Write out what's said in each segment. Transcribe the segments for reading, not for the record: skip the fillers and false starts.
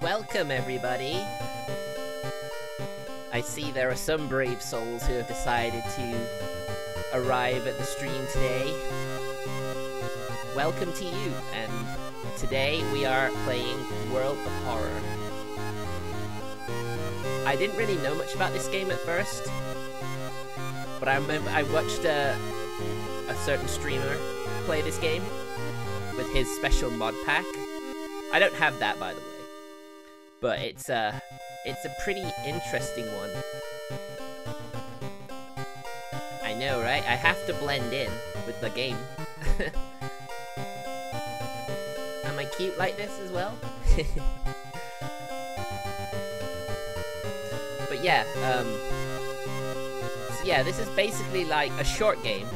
Welcome, everybody. I see there are some brave souls who have decided to arrive at the stream today. Welcome to you, and today we are playing World of Horror. I didn't really know much about this game at first, but I remember I watched a certain streamer play this game with his special mod pack. I don't have that, by the way, but it's a pretty interesting one. I know, right? I have to blend in with the game. Am I cute like this as well? But yeah, so yeah, this is basically like a short game.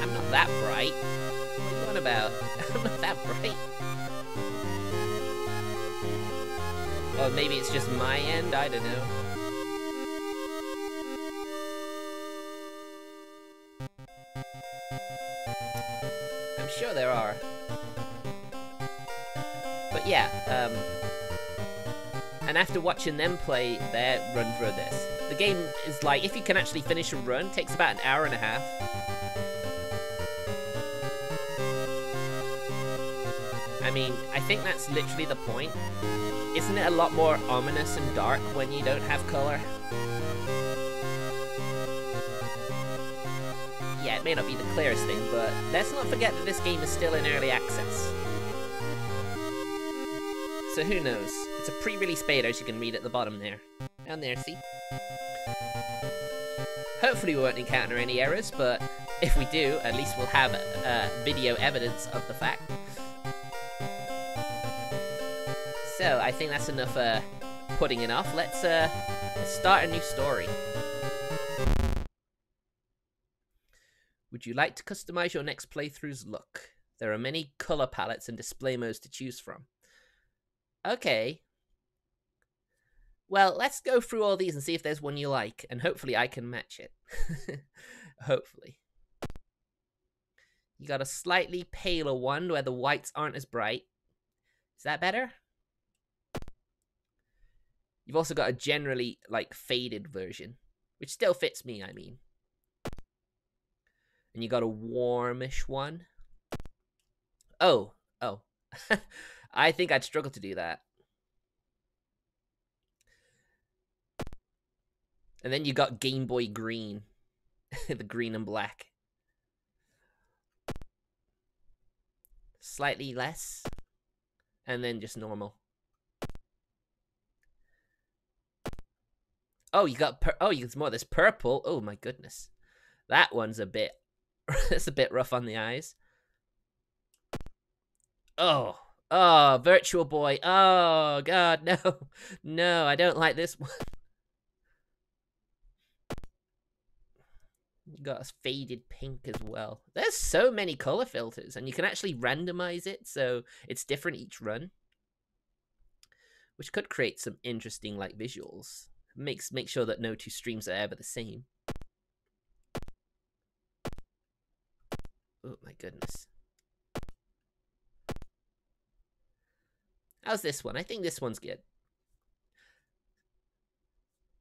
I'm not that bright. What are you on about? I'm not that bright. Or maybe it's just my end, I don't know. I'm sure there are. But yeah, and after watching them play their run through this, the game is like, if you can actually finish a run, it takes about an hour and a half. I mean, I think that's literally the point. Isn't it a lot more ominous and dark when you don't have color? Yeah, it may not be the clearest thing, but let's not forget that this game is still in early access. So who knows? It's a pre-release beta, as you can read at the bottom there. Down there, see? Hopefully we won't encounter any errors, but if we do, at least we'll have video evidence of the fact. So I think that's enough putting it off. Let's start a new story. Would you like to customize your next playthrough's look? There are many color palettes and display modes to choose from. Okay. Well, let's go through all these and see if there's one you like, and hopefully I can match it. Hopefully. You got a slightly paler one where the whites aren't as bright. Is that better? You've also got a generally, like, faded version, which still fits me, I mean. And you got a warmish one. Oh. I think I'd struggle to do that. And then you got Game Boy Green. The green and black. Slightly less. And then just normal. Oh, you got it's more this purple. Oh my goodness. That one's a bit it's a bit rough on the eyes. Oh, Virtual Boy. Oh god, no. No, I don't like this one. You got a faded pink as well. There's so many color filters, and you can actually randomize it so it's different each run, which could create some interesting like visuals. Make sure that no two streams are ever the same. Oh my goodness. How's this one? I think this one's good.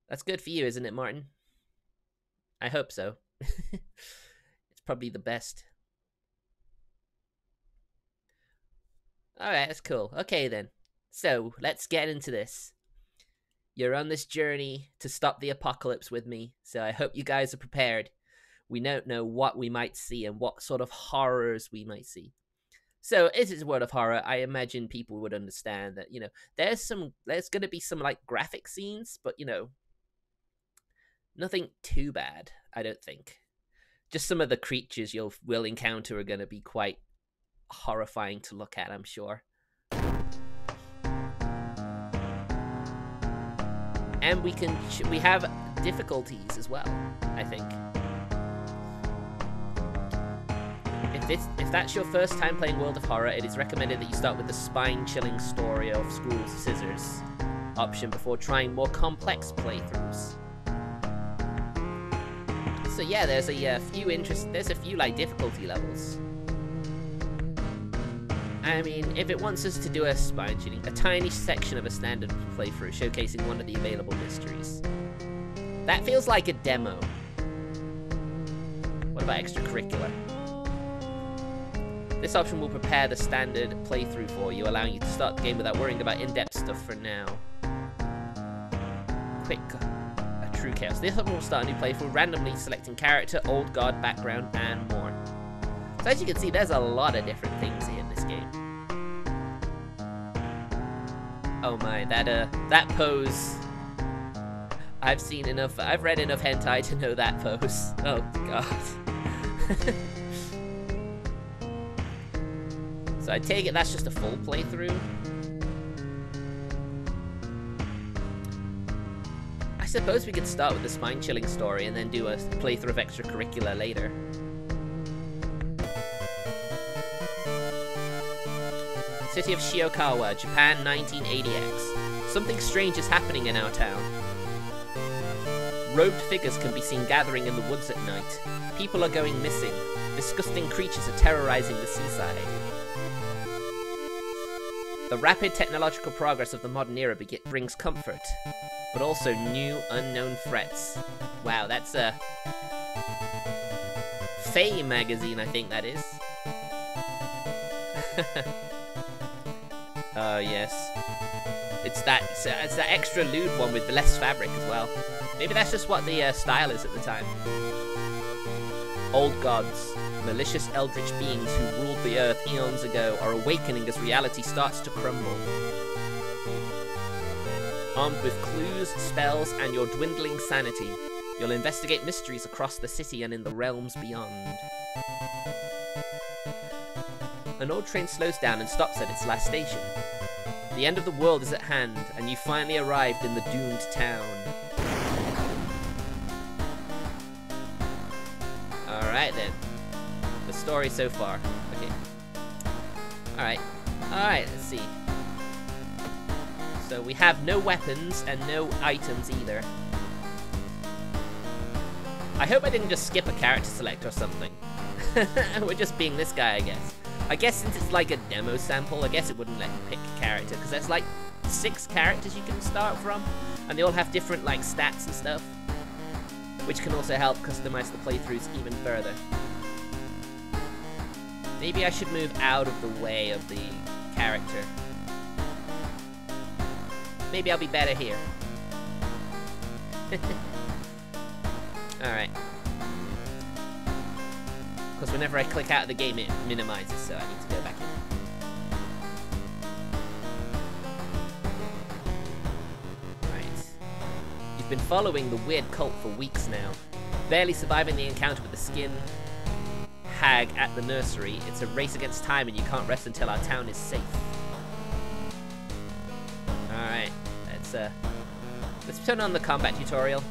That's good for you, isn't it, Martin? I hope so. It's probably the best. Alright, that's cool. Okay then. So, let's get into this. You're on this journey to stop the apocalypse with me, so I hope you guys are prepared. We don't know what we might see and what sort of horrors we might see. So, this is World of Horror. I imagine people would understand that, you know, there's going to be some, like, graphic scenes, but, you know, nothing too bad, I don't think. Just some of the creatures will encounter are going to be quite horrifying to look at, I'm sure. And we have difficulties as well, I think. If that's your first time playing World of Horror, it is recommended that you start with the spine-chilling story of School of Scissors option before trying more complex playthroughs. So yeah, there's a few like difficulty levels. I mean, if it wants us to do a spine-tuning, a tiny section of a standard playthrough showcasing one of the available mysteries. That feels like a demo. What about extracurricular? This option will prepare the standard playthrough for you, allowing you to start the game without worrying about in-depth stuff for now. Quick, a true chaos. This option will start a new playthrough, randomly selecting character, old god, background, and more. So as you can see, there's a lot of different things in this game. Oh my, that pose. I've read enough hentai to know that pose. Oh god. So I take it that's just a full playthrough. I suppose we could start with the spine-chilling story and then do a playthrough of extracurricular later. City of Shiokawa, Japan, 1980X. Something strange is happening in our town. Robed figures can be seen gathering in the woods at night. People are going missing. Disgusting creatures are terrorizing the seaside. The rapid technological progress of the modern era brings comfort, but also new, unknown threats. Wow, that's a Faye magazine, I think that is. Oh yes, it's that extra lewd one with less fabric as well. Maybe that's just what the style is at the time. Old gods, malicious eldritch beings who ruled the earth eons ago, are awakening as reality starts to crumble. Armed with clues, spells, and your dwindling sanity, you'll investigate mysteries across the city and in the realms beyond. An old train slows down and stops at its last station. The end of the world is at hand, and you finally arrived in the doomed town. Alright then. The story so far. Okay. Alright. Alright, let's see. So we have no weapons and no items either. I hope I didn't just skip a character select or something. We're just being this guy, I guess. I guess since it's like a demo sample, I guess it wouldn't let you pick a character, because there's like 6 characters you can start from, and they all have different like stats and stuff, which can also help customize the playthroughs even further. Maybe I should move out of the way of the character. Maybe I'll be better here. Alright. Because whenever I click out of the game, it minimizes, so I need to go back in. Right. You've been following the weird cult for weeks now. Barely surviving the encounter with the skin hag at the nursery. It's a race against time and you can't rest until our town is safe. Alright, let's turn on the combat tutorial.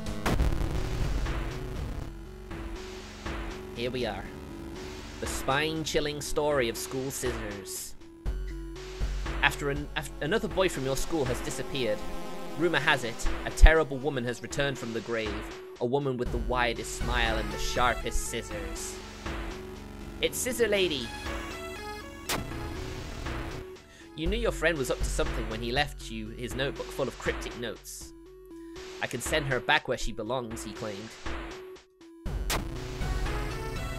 Here we are. The spine-chilling story of school scissors. After another boy from your school has disappeared, rumor has it, a terrible woman has returned from the grave. A woman with the widest smile and the sharpest scissors. It's Scissor Lady! You knew your friend was up to something when he left you his notebook full of cryptic notes. I can send her back where she belongs, he claimed.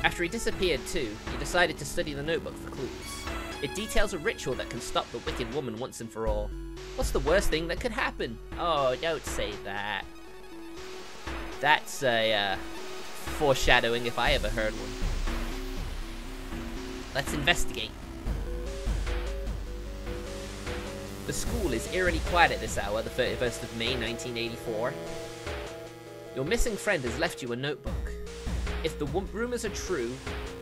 After he disappeared too, he decided to study the notebook for clues. It details a ritual that can stop the wicked woman once and for all. What's the worst thing that could happen? Oh, don't say that. That's a foreshadowing if I ever heard one. Let's investigate. The school is eerily quiet at this hour, the 31st of May, 1984. Your missing friend has left you a notebook. If the rumors are true,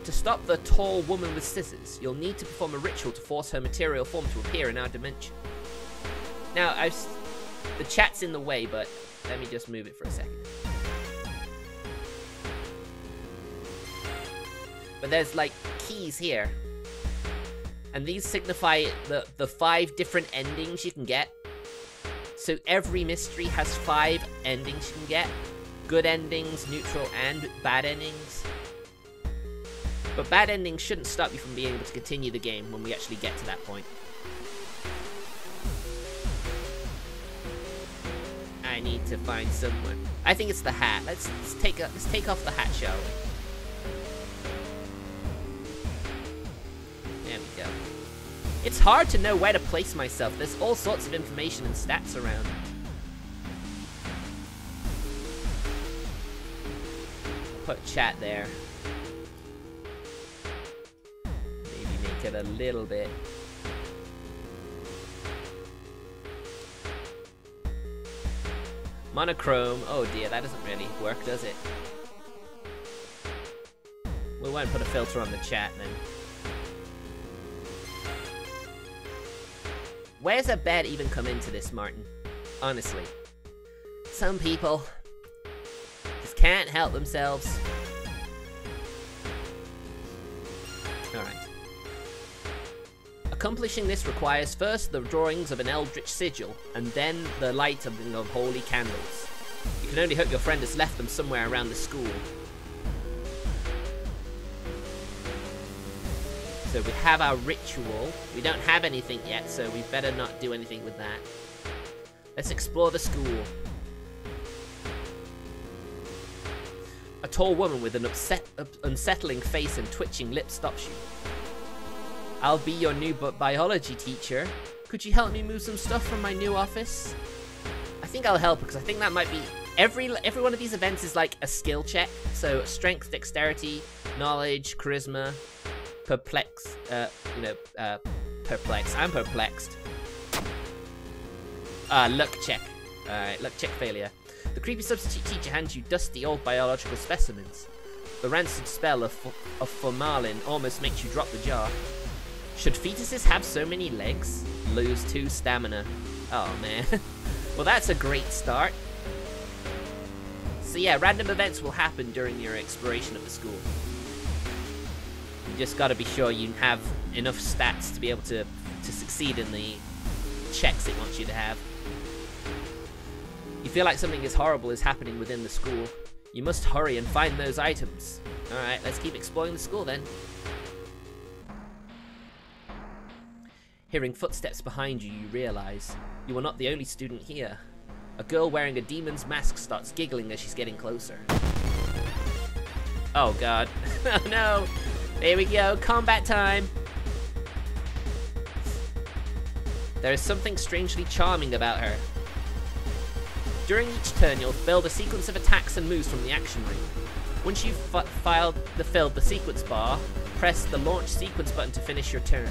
to stop the tall woman with scissors, you'll need to perform a ritual to force her material form to appear in our dimension. Now, the chat's in the way, but let me just move it for a second. But there's like keys here. And these signify the 5 different endings you can get. So every mystery has 5 endings you can get. Good endings, neutral, and bad endings. But bad endings shouldn't stop you from being able to continue the game when we actually get to that point. I need to find someone. I think it's the hat. Let's take off the hat, shall we? There we go. It's hard to know where to place myself. There's all sorts of information and stats around. Put chat there. Maybe make it a little bit. Monochrome. Oh dear, that doesn't really work, does it? We won't put a filter on the chat then. Where's a bed even come into this, Martin? Honestly. Some people just can't help themselves. Alright. Accomplishing this requires first the drawings of an eldritch sigil, and then the lighting of holy candles. You can only hope your friend has left them somewhere around the school. So we have our ritual. We don't have anything yet, so we better not do anything with that. Let's explore the school. A tall woman with an unsettling face and twitching lips stops you. I'll be your new biology teacher. Could you help me move some stuff from my new office? I think I'll help because I think that might be... Every one of these events is like a skill check. So strength, dexterity, knowledge, charisma, perplex. Perplex. I'm perplexed. Luck check. Alright, luck check failure. The creepy substitute teacher hands you dusty old biological specimens. The rancid spell of formalin almost makes you drop the jar. Should fetuses have so many legs? Lose 2 stamina. Oh man. Well, that's a great start. So yeah, random events will happen during your exploration of the school. You just gotta be sure you have enough stats to be able to succeed in the checks it wants you to have. You feel like something as horrible is happening within the school. You must hurry and find those items. Alright, let's keep exploring the school then. Hearing footsteps behind you, you realize you are not the only student here. A girl wearing a demon's mask starts giggling as she's getting closer. Oh god. Oh no! There we go, combat time! There is something strangely charming about her. During each turn, you'll build a sequence of attacks and moves from the action ring. Once you've filled the sequence bar, press the launch sequence button to finish your turn.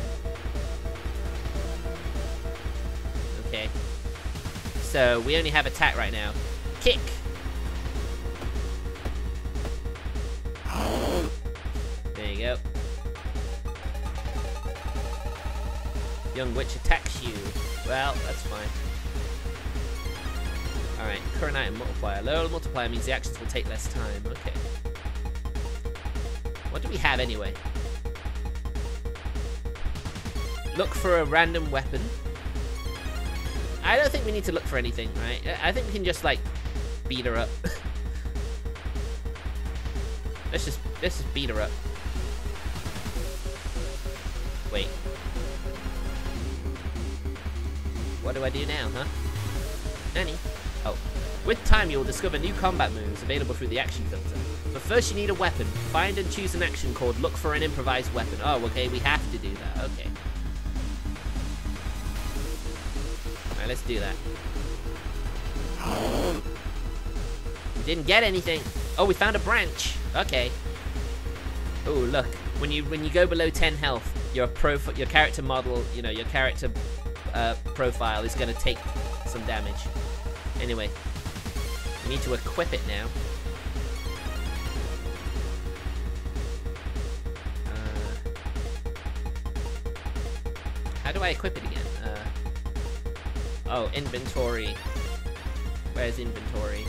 Okay. So, we only have attack right now. Kick! There you go. Young witch attacks you. Well, that's fine. Alright, current item multiplier. Lower multiplier means the actions will take less time. Okay. What do we have anyway? Look for a random weapon. I don't think we need to look for anything, right? I think we can just, like, beat her up. Let's just beat her up. Wait. What do I do now, huh? Nanny? Oh. With time, you will discover new combat moves available through the action filter. But first, you need a weapon. Find and choose an action called Look for an improvised weapon. Oh, okay, we have to do that. Okay. Alright, let's do that. We didn't get anything. Oh, we found a branch. Okay. Oh, look. When you go below 10 health, your character model, you know, your character profile is going to take some damage. Anyway, we need to equip it now. How do I equip it again? Oh, inventory. Where's inventory?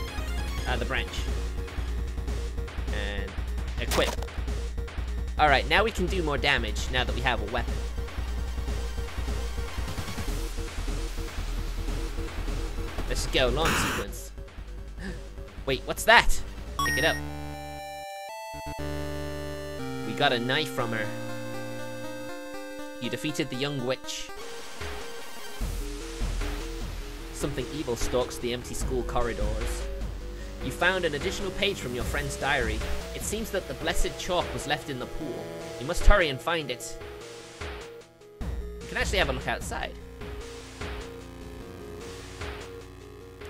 The branch. And equip. Alright, now we can do more damage now that we have a weapon. Let's go, launch sequence. Wait, what's that? Pick it up. We got a knife from her. You defeated the young witch. Something evil stalks the empty school corridors. You found an additional page from your friend's diary. It seems that the blessed chalk was left in the pool. You must hurry and find it. You can actually have a look outside.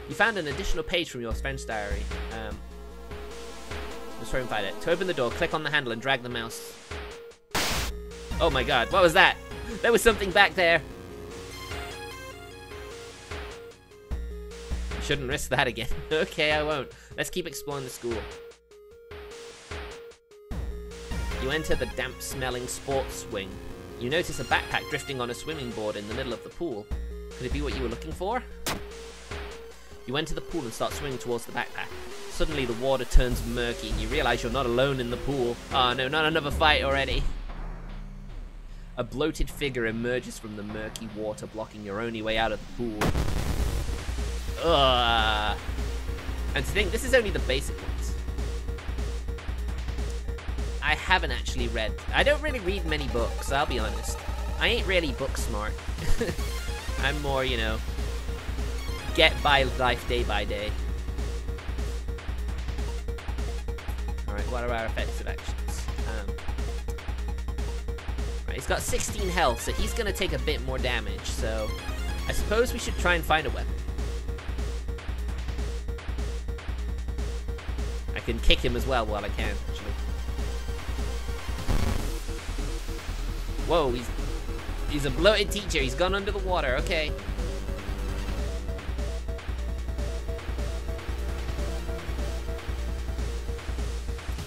You found an additional page from your friend's diary. Let's try and find it. To open the door, click on the handle and drag the mouse. Oh my god, what was that? There was something back there. Shouldn't risk that again. Okay, I won't. Let's keep exploring the school. You enter the damp-smelling sports wing. You notice a backpack drifting on a swimming board in the middle of the pool. Could it be what you were looking for? You enter the pool and start swimming towards the backpack. Suddenly the water turns murky and you realize you're not alone in the pool. Oh no, not another fight already. A bloated figure emerges from the murky water, blocking your only way out of the pool. Ugh. And to think, this is only the basic ones. I haven't actually read. I don't really read many books, I'll be honest. I ain't really book smart. I'm more, you know, get by life day by day. Alright, what are our effective actions? Right, he's got 16 health, so he's gonna take a bit more damage, so I suppose we should try and find a weapon. I can kick him as well while I can, actually. Whoa, he's a bloated teacher. He's gone under the water. Okay.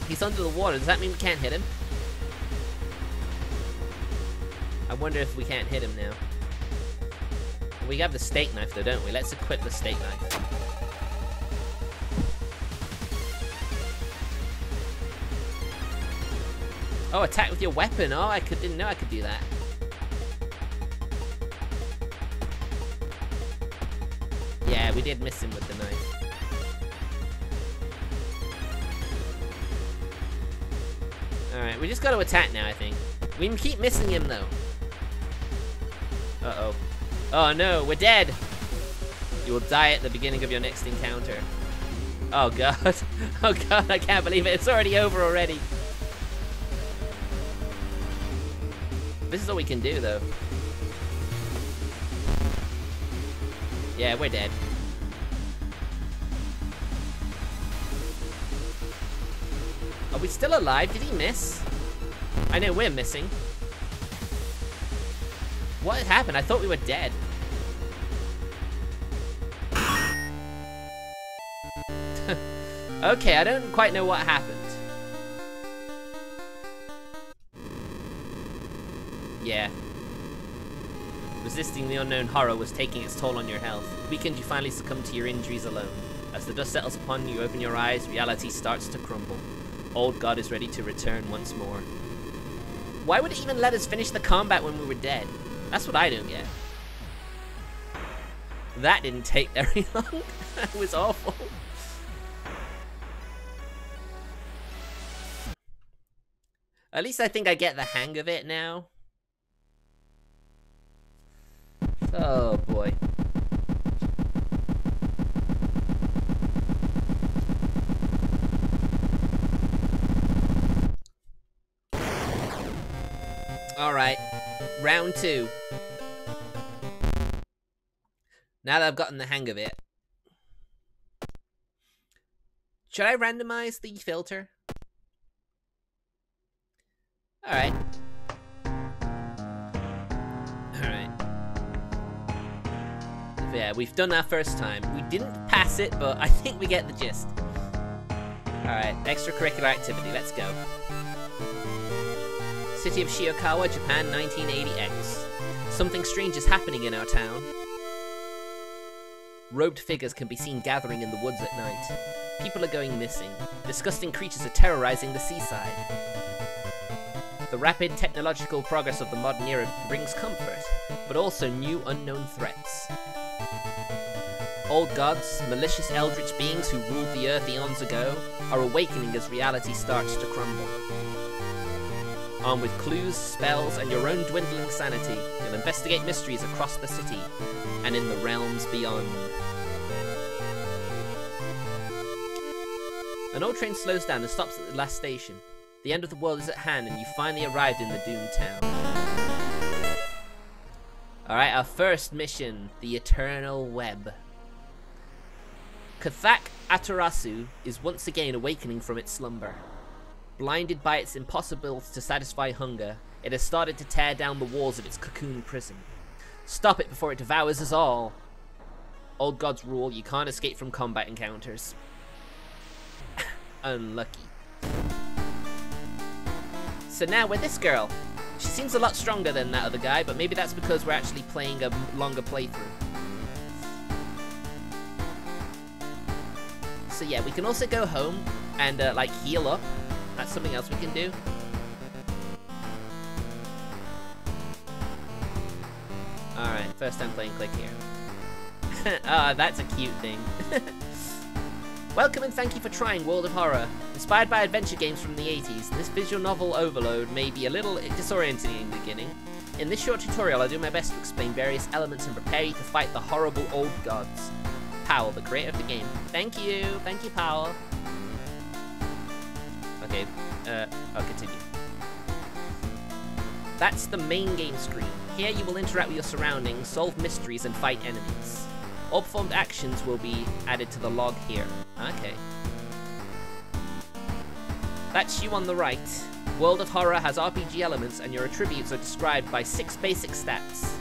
He's under the water. Does that mean we can't hit him? I wonder if we can't hit him now. We have the steak knife though, don't we? Let's equip the steak knife. Oh, attack with your weapon. Oh, I didn't know I could do that. Yeah, we did miss him with the knife. Alright, we just got to attack now, I think. We can keep missing him, though. Uh-oh. Oh, no, we're dead. You will die at the beginning of your next encounter. Oh, God. Oh, God, I can't believe it. It's already over already. This is all we can do, though. Yeah, we're dead. Are we still alive? Did he miss? I know we're missing. What happened? I thought we were dead. Okay, I don't quite know what happened. Yeah. Resisting the unknown horror was taking its toll on your health. Weakened, you finally succumb to your injuries alone. As the dust settles upon you, open your eyes, reality starts to crumble. Old God is ready to return once more. Why would it even let us finish the combat when we were dead? That's what I don't get. That didn't take very long. That was awful. At least I think I get the hang of it now. Oh boy. Alright, round 2. Now that I've gotten the hang of it. Should I randomize the filter? Alright. Alright. Yeah, we've done our first time. We didn't pass it, but I think we get the gist. Alright, extracurricular activity, let's go. City of Shiokawa, Japan, 1980X. Something strange is happening in our town. Robed figures can be seen gathering in the woods at night. People are going missing. Disgusting creatures are terrorizing the seaside. The rapid technological progress of the modern era brings comfort, but also new unknown threats. Old gods, malicious eldritch beings who ruled the earth eons ago, are awakening as reality starts to crumble. Armed with clues, spells, and your own dwindling sanity, you'll investigate mysteries across the city and in the realms beyond. An old train slows down and stops at the last station. The end of the world is at hand and you finally arrived in the doomed town. Alright, our first mission, the Eternal Web. Kathak Atarasu is once again awakening from its slumber. Blinded by its impossibility to satisfy hunger, it has started to tear down the walls of its cocoon prison. Stop it before it devours us all. Old gods rule, you can't escape from combat encounters. Unlucky. So now we're this girl. She seems a lot stronger than that other guy, but maybe that's because we're actually playing a longer playthrough. So yeah, we can also go home and like heal up. That's something else we can do. Alright, first time playing, click here. Ah, that's a cute thing. Welcome and thank you for trying World of Horror. Inspired by adventure games from the 80s, this visual novel overload may be a little disorienting in the beginning. In this short tutorial, I'll do my best to explain various elements and prepare you to fight the horrible old gods. Powell, the creator of the game. Thank you, Powell. Okay, I'll continue. That's the main game screen. Here you will interact with your surroundings, solve mysteries, and fight enemies. All performed actions will be added to the log here. Okay. That's you on the right. World of Horror has RPG elements and your attributes are described by 6 basic stats.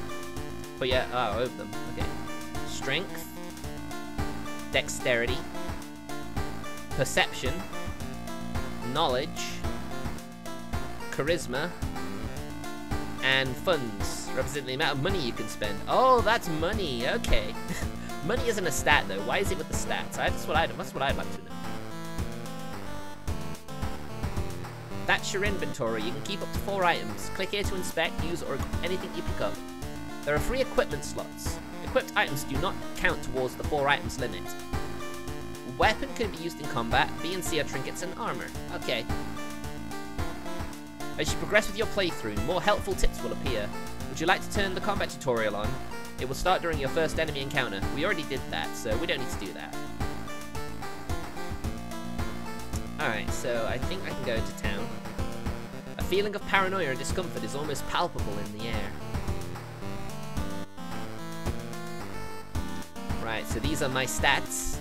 But yeah, oh, over them. Okay. Strength, dexterity, perception, knowledge, charisma, and funds, representing the amount of money you can spend. Oh, that's money, okay. Money isn't a stat though, why is it with the stats? That's what I'd like to know. That's your inventory, you can keep up to 4 items. Click here to inspect, use, or equip anything you pick up. There are 3 equipment slots. Equipped items do not count towards the 4 items limit. Weapon can be used in combat, B and C are trinkets and armor. Okay. As you progress with your playthrough, more helpful tips will appear. Would you like to turn the combat tutorial on? It will start during your first enemy encounter. We already did that, so we don't need to do that. Alright, so I think I can go into town. A feeling of paranoia and discomfort is almost palpable in the air. Right, so these are my stats.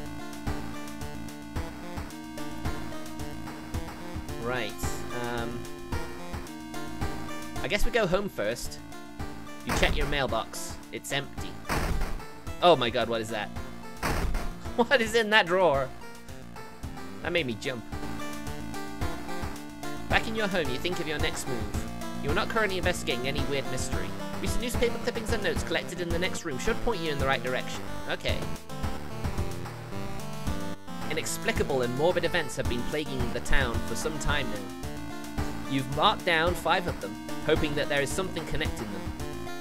Right, I guess we go home first. You check your mailbox. It's empty. Oh my god, what is that? What is in that drawer? That made me jump. Back in your home, you think of your next move. You are not currently investigating any weird mystery. Recent newspaper clippings and notes collected in the next room should point you in the right direction. Okay. Inexplicable and morbid events have been plaguing the town for some time now. You've marked down 5 of them, hoping that there is something connecting them.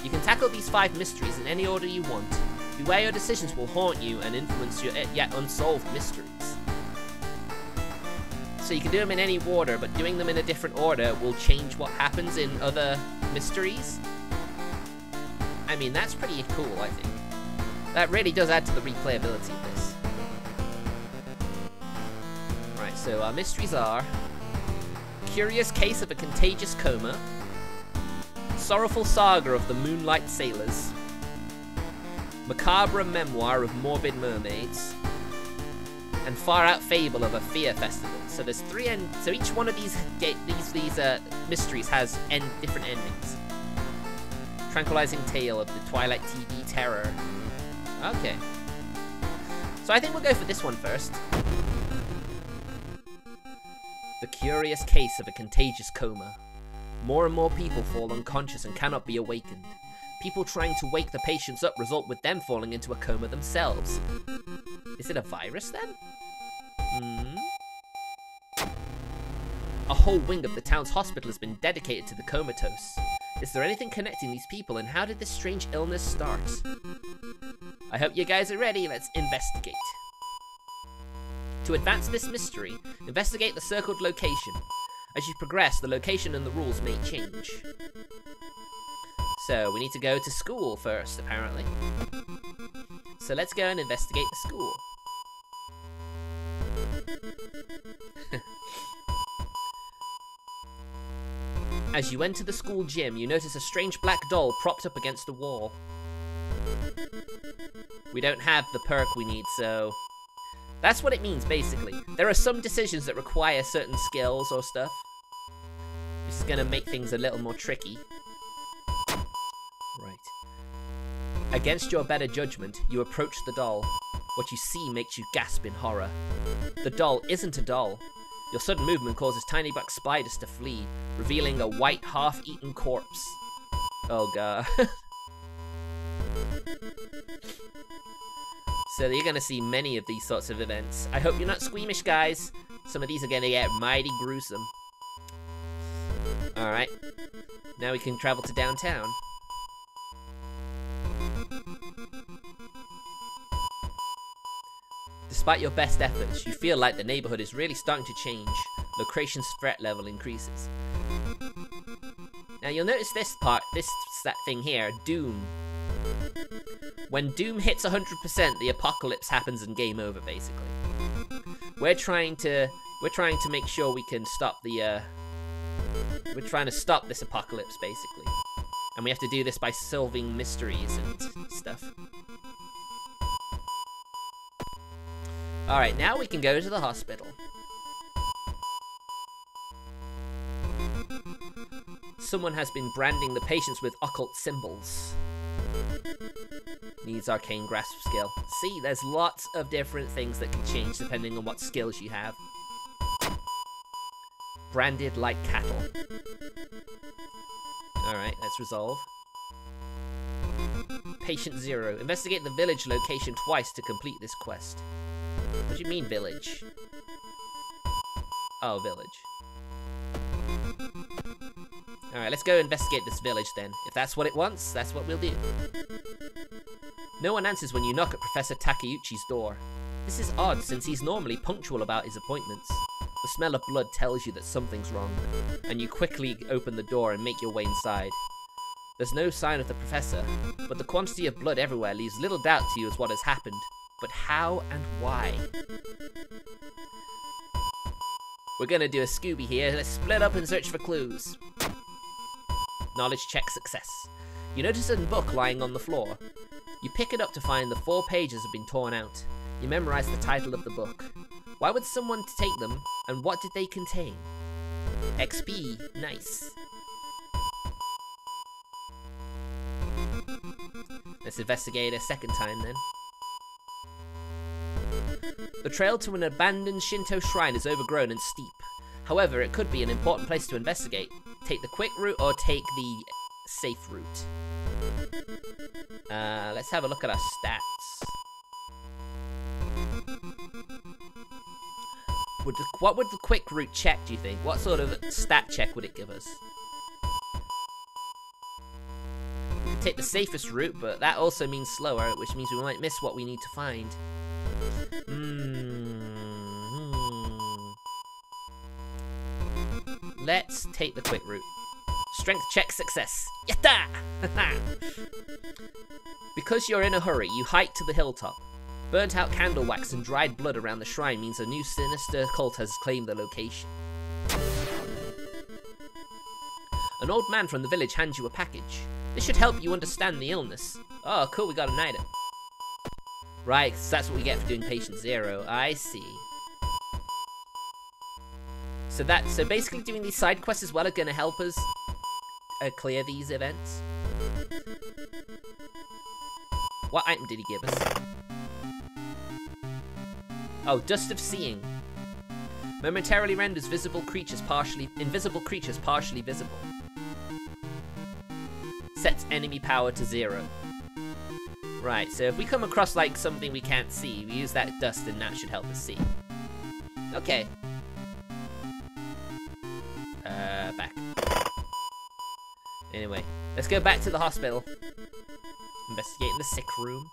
You can tackle these 5 mysteries in any order you want. Beware your decisions will haunt you and influence your yet unsolved mysteries. So you can do them in any order, but doing them in a different order will change what happens in other mysteries. I mean, that's pretty cool, I think. That really does add to the replayability of this. Right, so our mysteries are... Curious Case of a Contagious Coma, Sorrowful Saga of the Moonlight Sailors, Macabre Memoir of Morbid Mermaids, and Far Out Fable of a Fear Festival. So there's 3 so each one of these mysteries has different endings. Tranquilizing Tale of the Twilight TV Terror. Okay. So I think we'll go for this one first. The Curious Case of a Contagious Coma. More and more people fall unconscious and cannot be awakened. People trying to wake the patients up result with them falling into a coma themselves. Is it a virus then? A whole wing of the town's hospital has been dedicated to the comatose. Is there anything connecting these people, and how did this strange illness start? I hope you guys are ready, let's investigate. To advance this mystery, investigate the circled location. As you progress, the location and the rules may change. So, we need to go to school first, apparently. So let's go and investigate the school. As you enter the school gym, you notice a strange black doll propped up against the wall. We don't have the perk we need, so... That's what it means, basically. There are some decisions that require certain skills or stuff. This is gonna make things a little more tricky. Right. Against your better judgment, you approach the doll. What you see makes you gasp in horror. The doll isn't a doll. Your sudden movement causes tiny black spiders to flee, revealing a white, half-eaten corpse. Oh god. So you're gonna see many of these sorts of events. I hope you're not squeamish, guys. Some of these are gonna get mighty gruesome. Alright. Now we can travel to downtown. Despite your best efforts, you feel like the neighborhood is really starting to change. Location's threat level increases. Now you'll notice this part, that thing here, Doom. When Doom hits 100%, the apocalypse happens and game over, basically. We're trying to make sure we can stop the, we're trying to stop this apocalypse, basically. And we have to do this by solving mysteries and stuff. Alright, now we can go to the hospital. Someone has been branding the patients with occult symbols. Needs arcane grasp skill. See, there's lots of different things that can change depending on what skills you have. Branded like cattle. Alright, let's resolve. Patient 0. Investigate the village location twice to complete this quest. What do you mean, village? Oh, village. Alright, let's go investigate this village then. If that's what it wants, that's what we'll do. No one answers when you knock at Professor Takeuchi's door. This is odd, since he's normally punctual about his appointments. The smell of blood tells you that something's wrong, and you quickly open the door and make your way inside. There's no sign of the professor, but the quantity of blood everywhere leaves little doubt to you as what has happened. But how and why? We're gonna do a Scooby here. Let's split up and search for clues. Knowledge check success. You notice a book lying on the floor. You pick it up to find the 4 pages have been torn out. You memorize the title of the book. Why would someone take them, and what did they contain? XP, nice. Let's investigate a second time then. The trail to an abandoned Shinto shrine is overgrown and steep. However, it could be an important place to investigate. Take the quick route or take the safe route. Let's have a look at our stats. What would the quick route check, do you think? What sort of stat check would it give us? We could take the safest route, but that also means slower, which means we might miss what we need to find. Let's take the quick route. Strength check success. Yatta! Because you're in a hurry, you hike to the hilltop. Burnt out candle wax and dried blood around the shrine means a new sinister cult has claimed the location. An old man from the village hands you a package. This should help you understand the illness. Oh, cool, we got an item. Right, so that's what we get for doing patient 0. I see. So basically doing these side quests as well are going to help us clear these events. What item did he give us? Oh, Dust of Seeing. Momentarily renders invisible creatures partially visible. Sets enemy power to 0. Right, so if we come across like something we can't see, we use that dust and that should help us see. Okay. Back. Anyway, let's go back to the hospital. Investigating the sick room.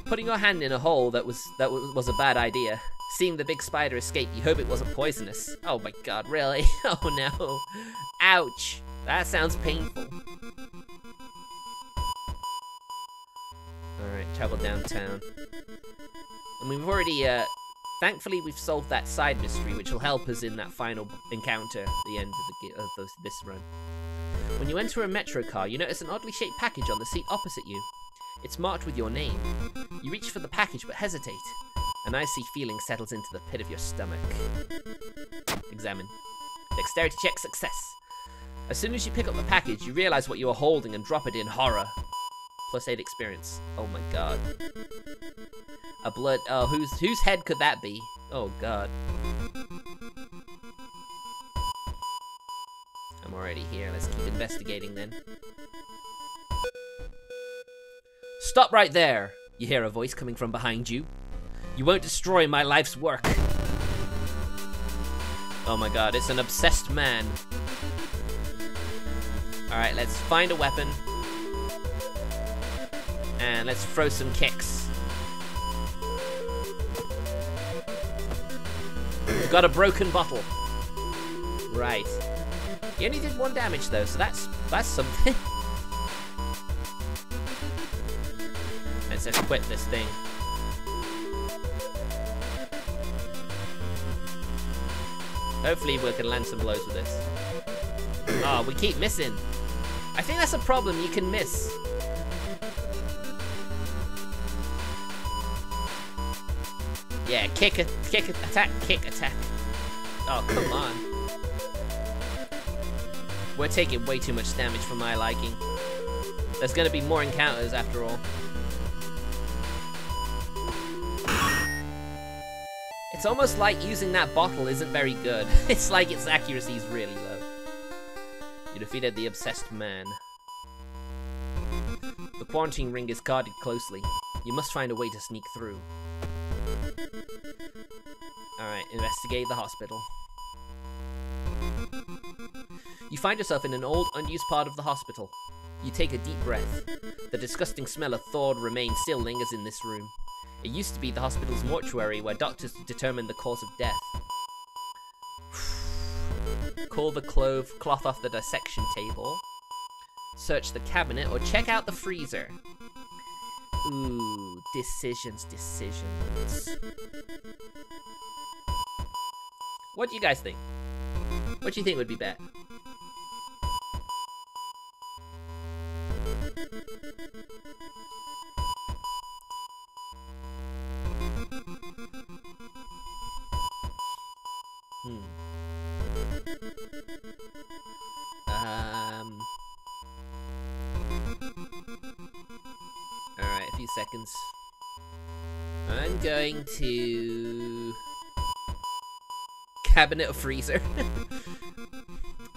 Putting your hand in a hole that was a bad idea. Seeing the big spider escape, you hope it wasn't poisonous. Oh my god, really? Oh no. Ouch. That sounds painful. Alright, travel downtown. And we've already, thankfully we've solved that side mystery, which will help us in that final encounter at the end of this run. When you enter a metro car, you notice an oddly shaped package on the seat opposite you. It's marked with your name. You reach for the package but hesitate. An icy feeling settles into the pit of your stomach. Examine. Dexterity check success. As soon as you pick up the package, you realize what you are holding and drop it in horror. +8 experience. Oh my god. A blood... Oh, whose head could that be? Oh god. I'm already here. Let's keep investigating then. Stop right there! You hear a voice coming from behind you. You won't destroy my life's work. Oh my god, it's an obsessed man. Alright, let's find a weapon. And let's throw some kicks. We've got a broken bottle. Right. He only did 1 damage though, so that's something. Let's equip this thing. Hopefully we can land some blows with this. Oh, we keep missing. I think that's a problem, you can miss. Yeah, kick, attack, kick, attack. Oh, come on. We're taking way too much damage for my liking. There's gonna be more encounters after all. It's almost like using that bottle isn't very good. It's like its accuracy is really low. You defeated the obsessed man. The quarantine ring is guarded closely. You must find a way to sneak through. Alright, investigate the hospital. You find yourself in an old, unused part of the hospital. You take a deep breath. The disgusting smell of thawed remains still lingers in this room. It used to be the hospital's mortuary where doctors determine the cause of death. Call the cloth off the dissection table. Search the cabinet or check out the freezer. Ooh, decisions. What do you guys think? What do you think would be better? Alright, a few seconds. I'm going to... cabinet or freezer?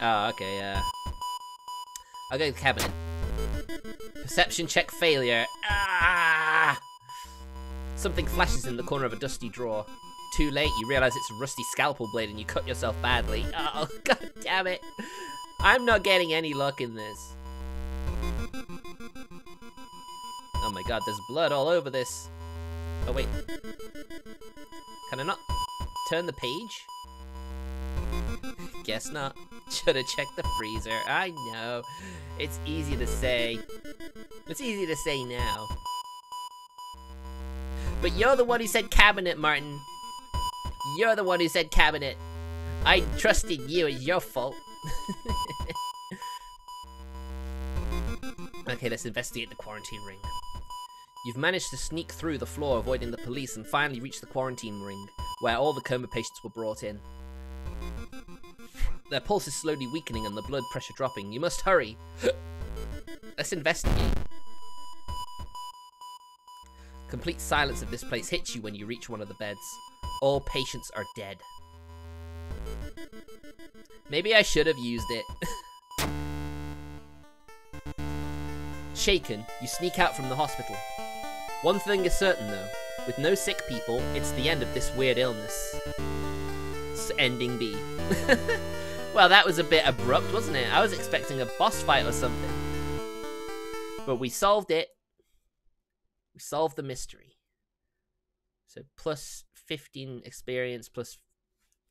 Oh, okay, I'll go with cabinet. Perception check failure. Ah! Something flashes in the corner of a dusty drawer. Too late, you realize it's a rusty scalpel blade and you cut yourself badly. Oh, god damn it. I'm not getting any luck in this. Oh my god, there's blood all over this. Oh wait. Can I not turn the page? Guess not. Should have checked the freezer. I know. It's easy to say. It's easy to say now. But you're the one who said cabinet, Martin. You're the one who said cabinet. I trusted you, it's your fault. Okay, let's investigate the quarantine ring. You've managed to sneak through the floor, avoiding the police, and finally reach the quarantine ring, where all the coma patients were brought in. Their pulse is slowly weakening and the blood pressure dropping. You must hurry. Let's investigate. Complete silence of this place hits you when you reach one of the beds. All patients are dead. Maybe I should have used it. Shaken, you sneak out from the hospital. One thing is certain though, with no sick people, it's the end of this weird illness. Ending B. Well, that was a bit abrupt, wasn't it? I was expecting a boss fight or something. But we solved it. We solved the mystery. So plus 15 experience plus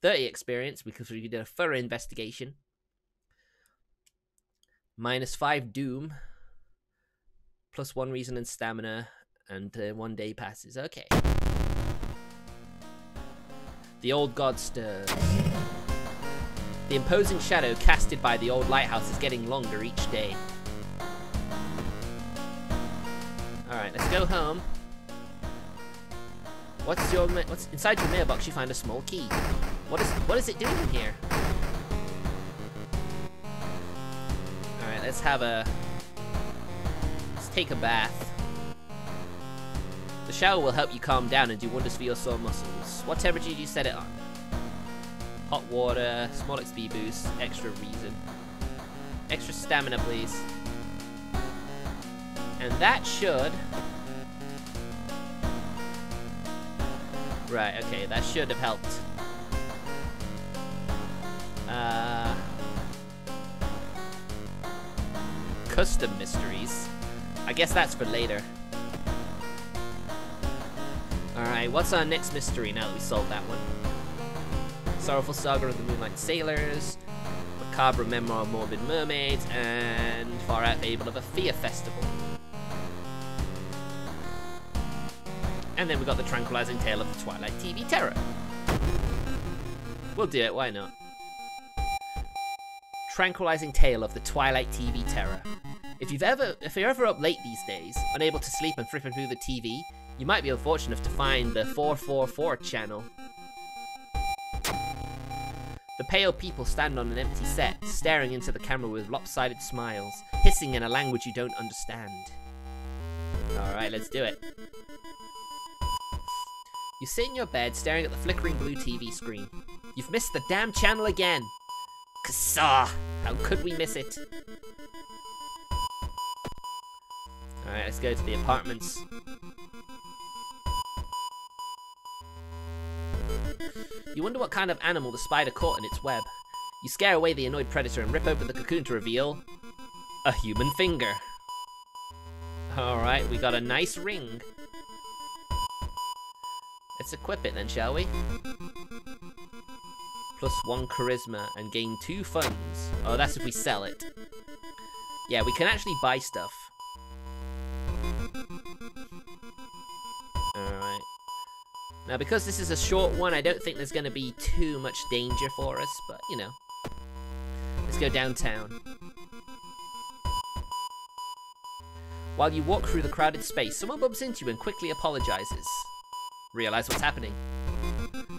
30 experience because we did a thorough investigation. -5 doom. +1 reason and stamina. And 1 day passes. Okay. The old god stirs. The imposing shadow casted by the old lighthouse is getting longer each day. Alright, let's go home. What's inside your mailbox? You find a small key. What is it doing in here? Alright, let's take a bath. The shower will help you calm down and do wonders for your sore muscles. What temperature do you set it on? Hot water, small XP boost, extra reason. Extra stamina, please. And that should... Right, okay, that should have helped. Custom mysteries. I guess that's for later. Alright, what's our next mystery now that we solved that one? Sorrowful Saga of the Moonlight Sailors, Macabre Memoir of Morbid Mermaids, and Far Out Fable of a Fear Festival. And then we got the Tranquilizing Tale of the Twilight TV Terror. We'll do it, why not? Tranquilizing Tale of the Twilight TV Terror. If you're ever up late these days, unable to sleep and flipping through the TV, you might be unfortunate enough to find the 444 channel. The pale people stand on an empty set, staring into the camera with lopsided smiles, hissing in a language you don't understand. Alright, let's do it. You sit in your bed, staring at the flickering blue TV screen. You've missed the damn channel again! Kassa! How could we miss it? Alright, let's go to the apartments. You wonder what kind of animal the spider caught in its web. You scare away the annoyed predator and rip open the cocoon to reveal... a human finger. Alright, we got a nice ring. Let's equip it then, shall we? +1 charisma and gain 2 funds. Oh, that's if we sell it. Yeah, we can actually buy stuff. Alright. Now, because this is a short one, I don't think there's going to be too much danger for us, but, you know. Let's go downtown. While you walk through the crowded space, someone bumps into you and quickly apologizes. Realize what's happening.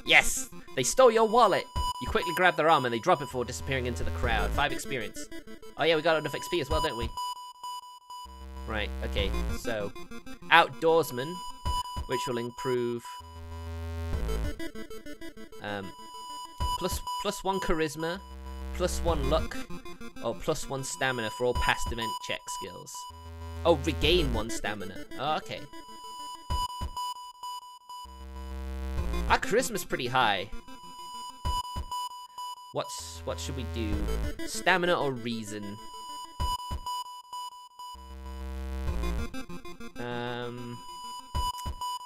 Yes! They stole your wallet! You quickly grab their arm and they drop it before disappearing into the crowd. 5 experience. Oh yeah, we got enough XP as well, don't we? Right, okay, so... Outdoorsman, which will improve... +1 charisma, +1 luck, or +1 stamina for all past event check skills. Oh, regain 1 stamina. Oh, okay. Our charisma's pretty high. What should we do? Stamina or reason?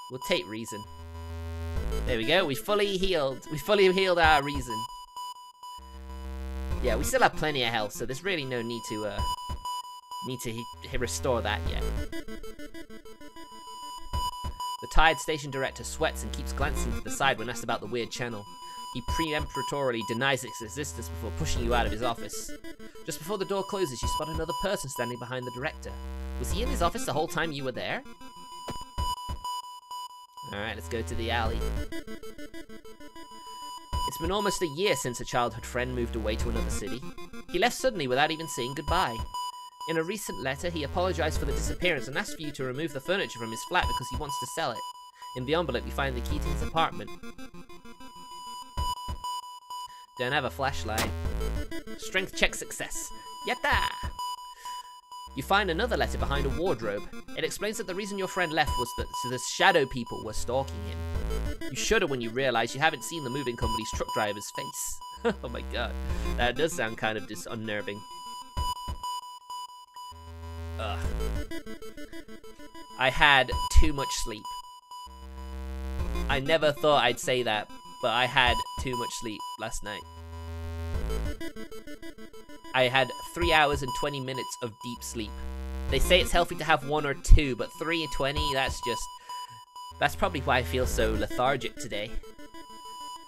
We'll take reason. There we go. We fully healed. We fully healed our reason. Yeah, we still have plenty of health, so there's really no need to restore that yet. The tired station director sweats and keeps glancing to the side when asked about the weird channel. He peremptorily denies its existence before pushing you out of his office. Just before the door closes, you spot another person standing behind the director. Was he in his office the whole time you were there? Alright, let's go to the alley. It's been almost a year since a childhood friend moved away to another city. He left suddenly without even saying goodbye. In a recent letter, he apologized for the disappearance and asked for you to remove the furniture from his flat because he wants to sell it. In the envelope, you find the key to his apartment. Don't have a flashlight. Strength check success. Yatta! You find another letter behind a wardrobe. It explains that the reason your friend left was that the shadow people were stalking him. You shudder when you realize you haven't seen the moving company's truck driver's face. Oh my god, that does sound kind of unnerving. Ugh. I had too much sleep. I never thought I'd say that, but I had too much sleep last night. I had 3 hours and 20 minutes of deep sleep. They say it's healthy to have 1 or 2, but 3 and 20, that's probably why I feel so lethargic today.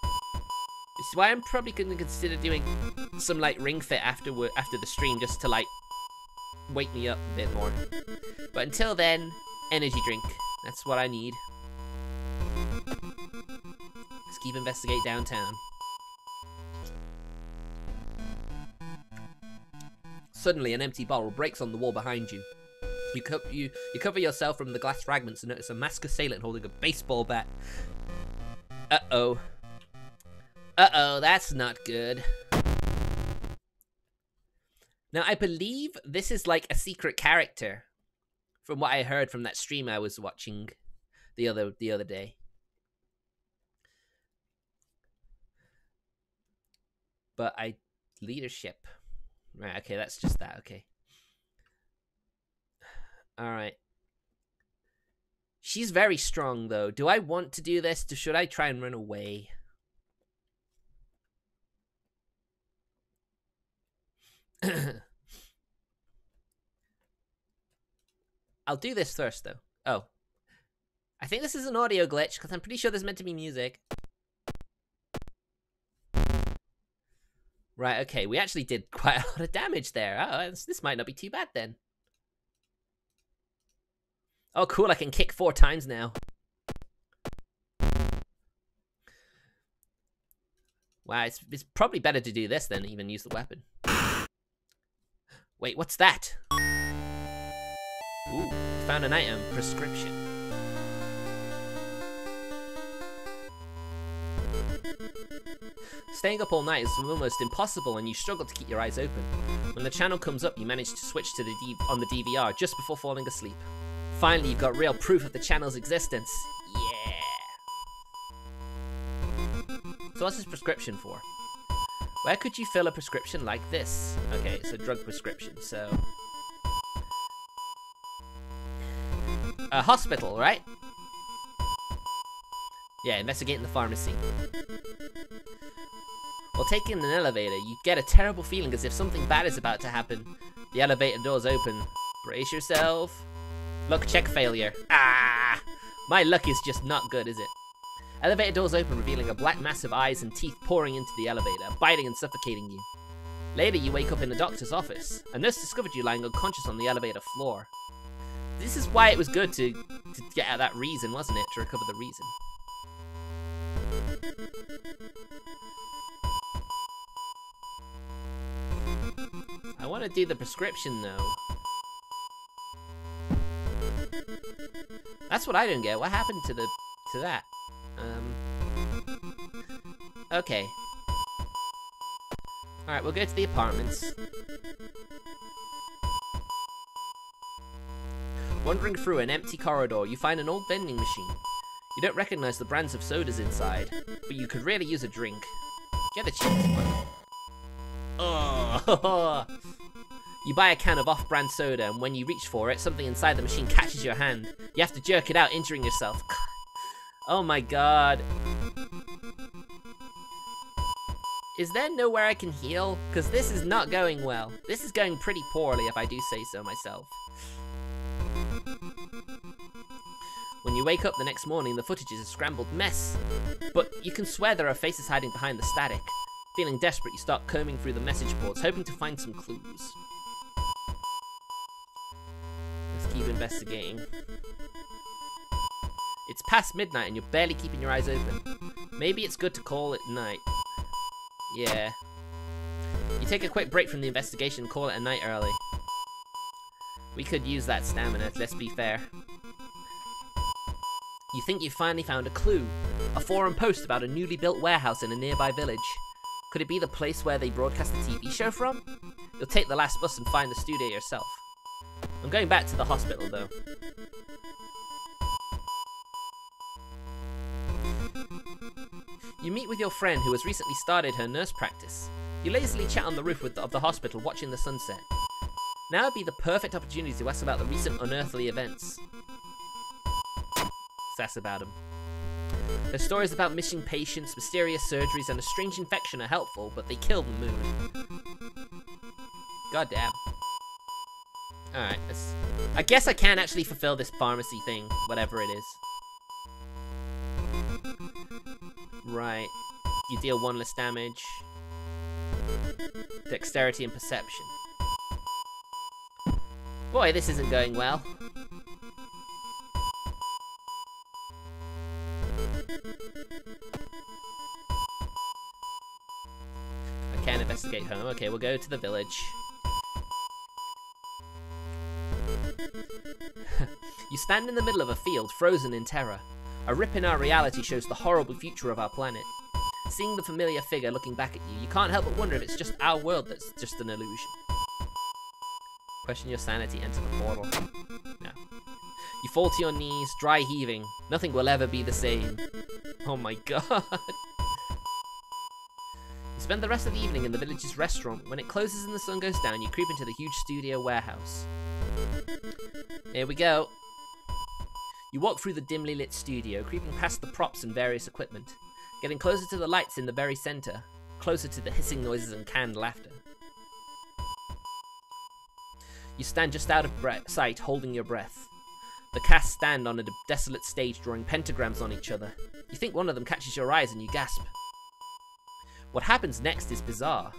This is why I'm probably going to consider doing some like ring fit after the stream, just to like wake me up a bit more. But until then, energy drink. That's what I need. Let's keep investigate downtown. Suddenly, an empty bottle breaks on the wall behind you. You cover yourself from the glass fragments and notice a masked assailant holding a baseball bat. Uh-oh. Uh-oh, that's not good. Now, I believe this is like a secret character, from what I heard from that stream I was watching the other day. But leadership. Right, okay, that's just that, okay. Alright. She's very strong, though. Do I want to do this? Should I try and run away? I'll do this first, though. Oh. I think this is an audio glitch, because I'm pretty sure there's meant to be music. Right, okay, we actually did quite a lot of damage there. Oh, this might not be too bad, then. Oh, cool, I can kick 4 times now. Wow, it's probably better to do this than even use the weapon. Wait, what's that? Ooh, found an item. Prescription. Staying up all night is almost impossible and you struggle to keep your eyes open. When the channel comes up, you manage to switch to on the DVR just before falling asleep. Finally, you've got real proof of the channel's existence. Yeah! So what's this prescription for? Where could you fill a prescription like this? Okay, it's a drug prescription, so... A hospital, right? Yeah, investigating the pharmacy. While taking an elevator, you get a terrible feeling as if something bad is about to happen. The elevator doors open. Brace yourself. Luck check failure. Ah! My luck is just not good, is it? Elevator doors open, revealing a black mass of eyes and teeth pouring into the elevator, biting and suffocating you. Later, you wake up in a doctor's office. A nurse discovered you lying unconscious on the elevator floor. This is why it was good to get at that reason, wasn't it? To recover the reason. I want to do the prescription, though. That's what I don't get. What happened to that? Okay. Alright, we'll go to the apartments. Wandering through an empty corridor, you find an old vending machine. You don't recognize the brands of sodas inside, but you could really use a drink. Get the cheapest one. Oh! You buy a can of off-brand soda, and when you reach for it, something inside the machine catches your hand. You have to jerk it out, injuring yourself. Oh my god. Is there nowhere I can heal? Because this is not going well. This is going pretty poorly, if I do say so myself. When you wake up the next morning, the footage is a scrambled mess. But you can swear there are faces hiding behind the static. Feeling desperate, you start combing through the message boards, hoping to find some clues. Let's keep investigating. It's past midnight and you're barely keeping your eyes open. Maybe it's good to call it night. Yeah. You take a quick break from the investigation and call it a night early. We could use that stamina, let's be fair. You think you've finally found a clue. A forum post about a newly built warehouse in a nearby village. Could it be the place where they broadcast the TV show from? You'll take the last bus and find the studio yourself. I'm going back to the hospital, though. You meet with your friend who has recently started her nurse practice. You lazily chat on the roof of the hospital watching the sunset. Now would be the perfect opportunity to ask about the recent unearthly events. Sass about them. Their stories about missing patients, mysterious surgeries, and a strange infection are helpful, but they kill the mood. Goddamn. Alright, I guess I can actually fulfill this pharmacy thing, whatever it is. Right. You deal 1 less damage. Dexterity and perception. Boy, this isn't going well. I can't investigate home. Okay, we'll go to the village. You stand in the middle of a field, frozen in terror. A rip in our reality shows the horrible future of our planet. Seeing the familiar figure looking back at you, you can't help but wonder if it's just our world that's just an illusion. Question your sanity, enter the portal. No. You fall to your knees, dry heaving. Nothing will ever be the same. Oh my god. You spend the rest of the evening in the village's restaurant. When it closes and the sun goes down, you creep into the huge studio warehouse. Here we go. You walk through the dimly lit studio, creeping past the props and various equipment, getting closer to the lights in the very center, closer to the hissing noises and canned laughter. You stand just out of sight, holding your breath. The cast stand on a desolate stage, drawing pentagrams on each other. You think one of them catches your eyes and you gasp. What happens next is bizarre.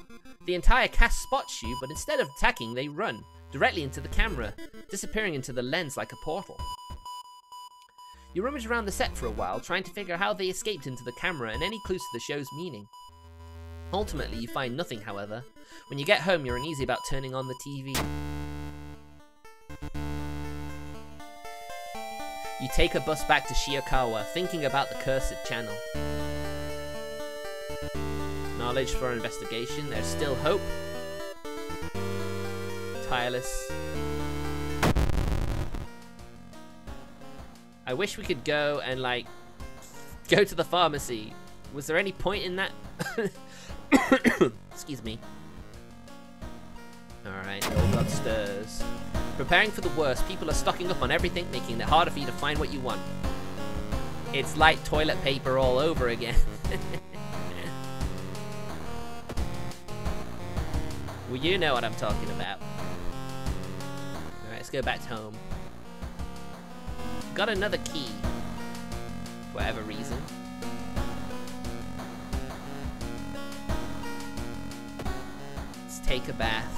The entire cast spots you, but instead of attacking, they run, directly into the camera, disappearing into the lens like a portal. You rummage around the set for a while, trying to figure out how they escaped into the camera and any clues to the show's meaning. Ultimately, you find nothing, however. When you get home, you're uneasy about turning on the TV. You take a bus back to Shiokawa, thinking about the cursed channel. Knowledge for investigation, there's still hope. Tireless. I wish we could go and, like, go to the pharmacy. Was there any point in that? Excuse me. Alright, go upstairs. Preparing for the worst, people are stocking up on everything, making it harder for you to find what you want. It's like toilet paper all over again. Well, you know what I'm talking about. Alright, let's go back home. Got another key. For whatever reason. Let's take a bath.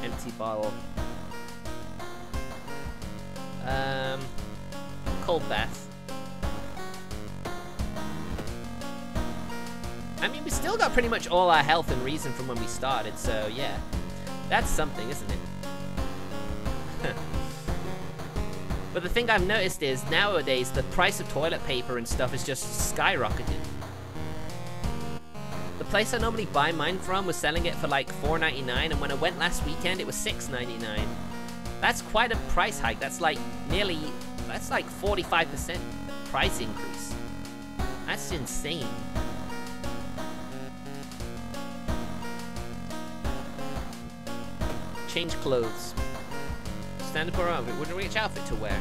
Empty bottle. Cold bath. I mean, we still got pretty much all our health and reason from when we started, so yeah. That's something, isn't it? But the thing I've noticed is, nowadays, the price of toilet paper and stuff is just skyrocketed. The place I normally buy mine from was selling it for like $4.99, and when I went last weekend, it was $6.99. That's quite a price hike. That's like that's like 45% price increase. That's insane. Change clothes. Stand up or outfit. Wouldn't which outfit to wear?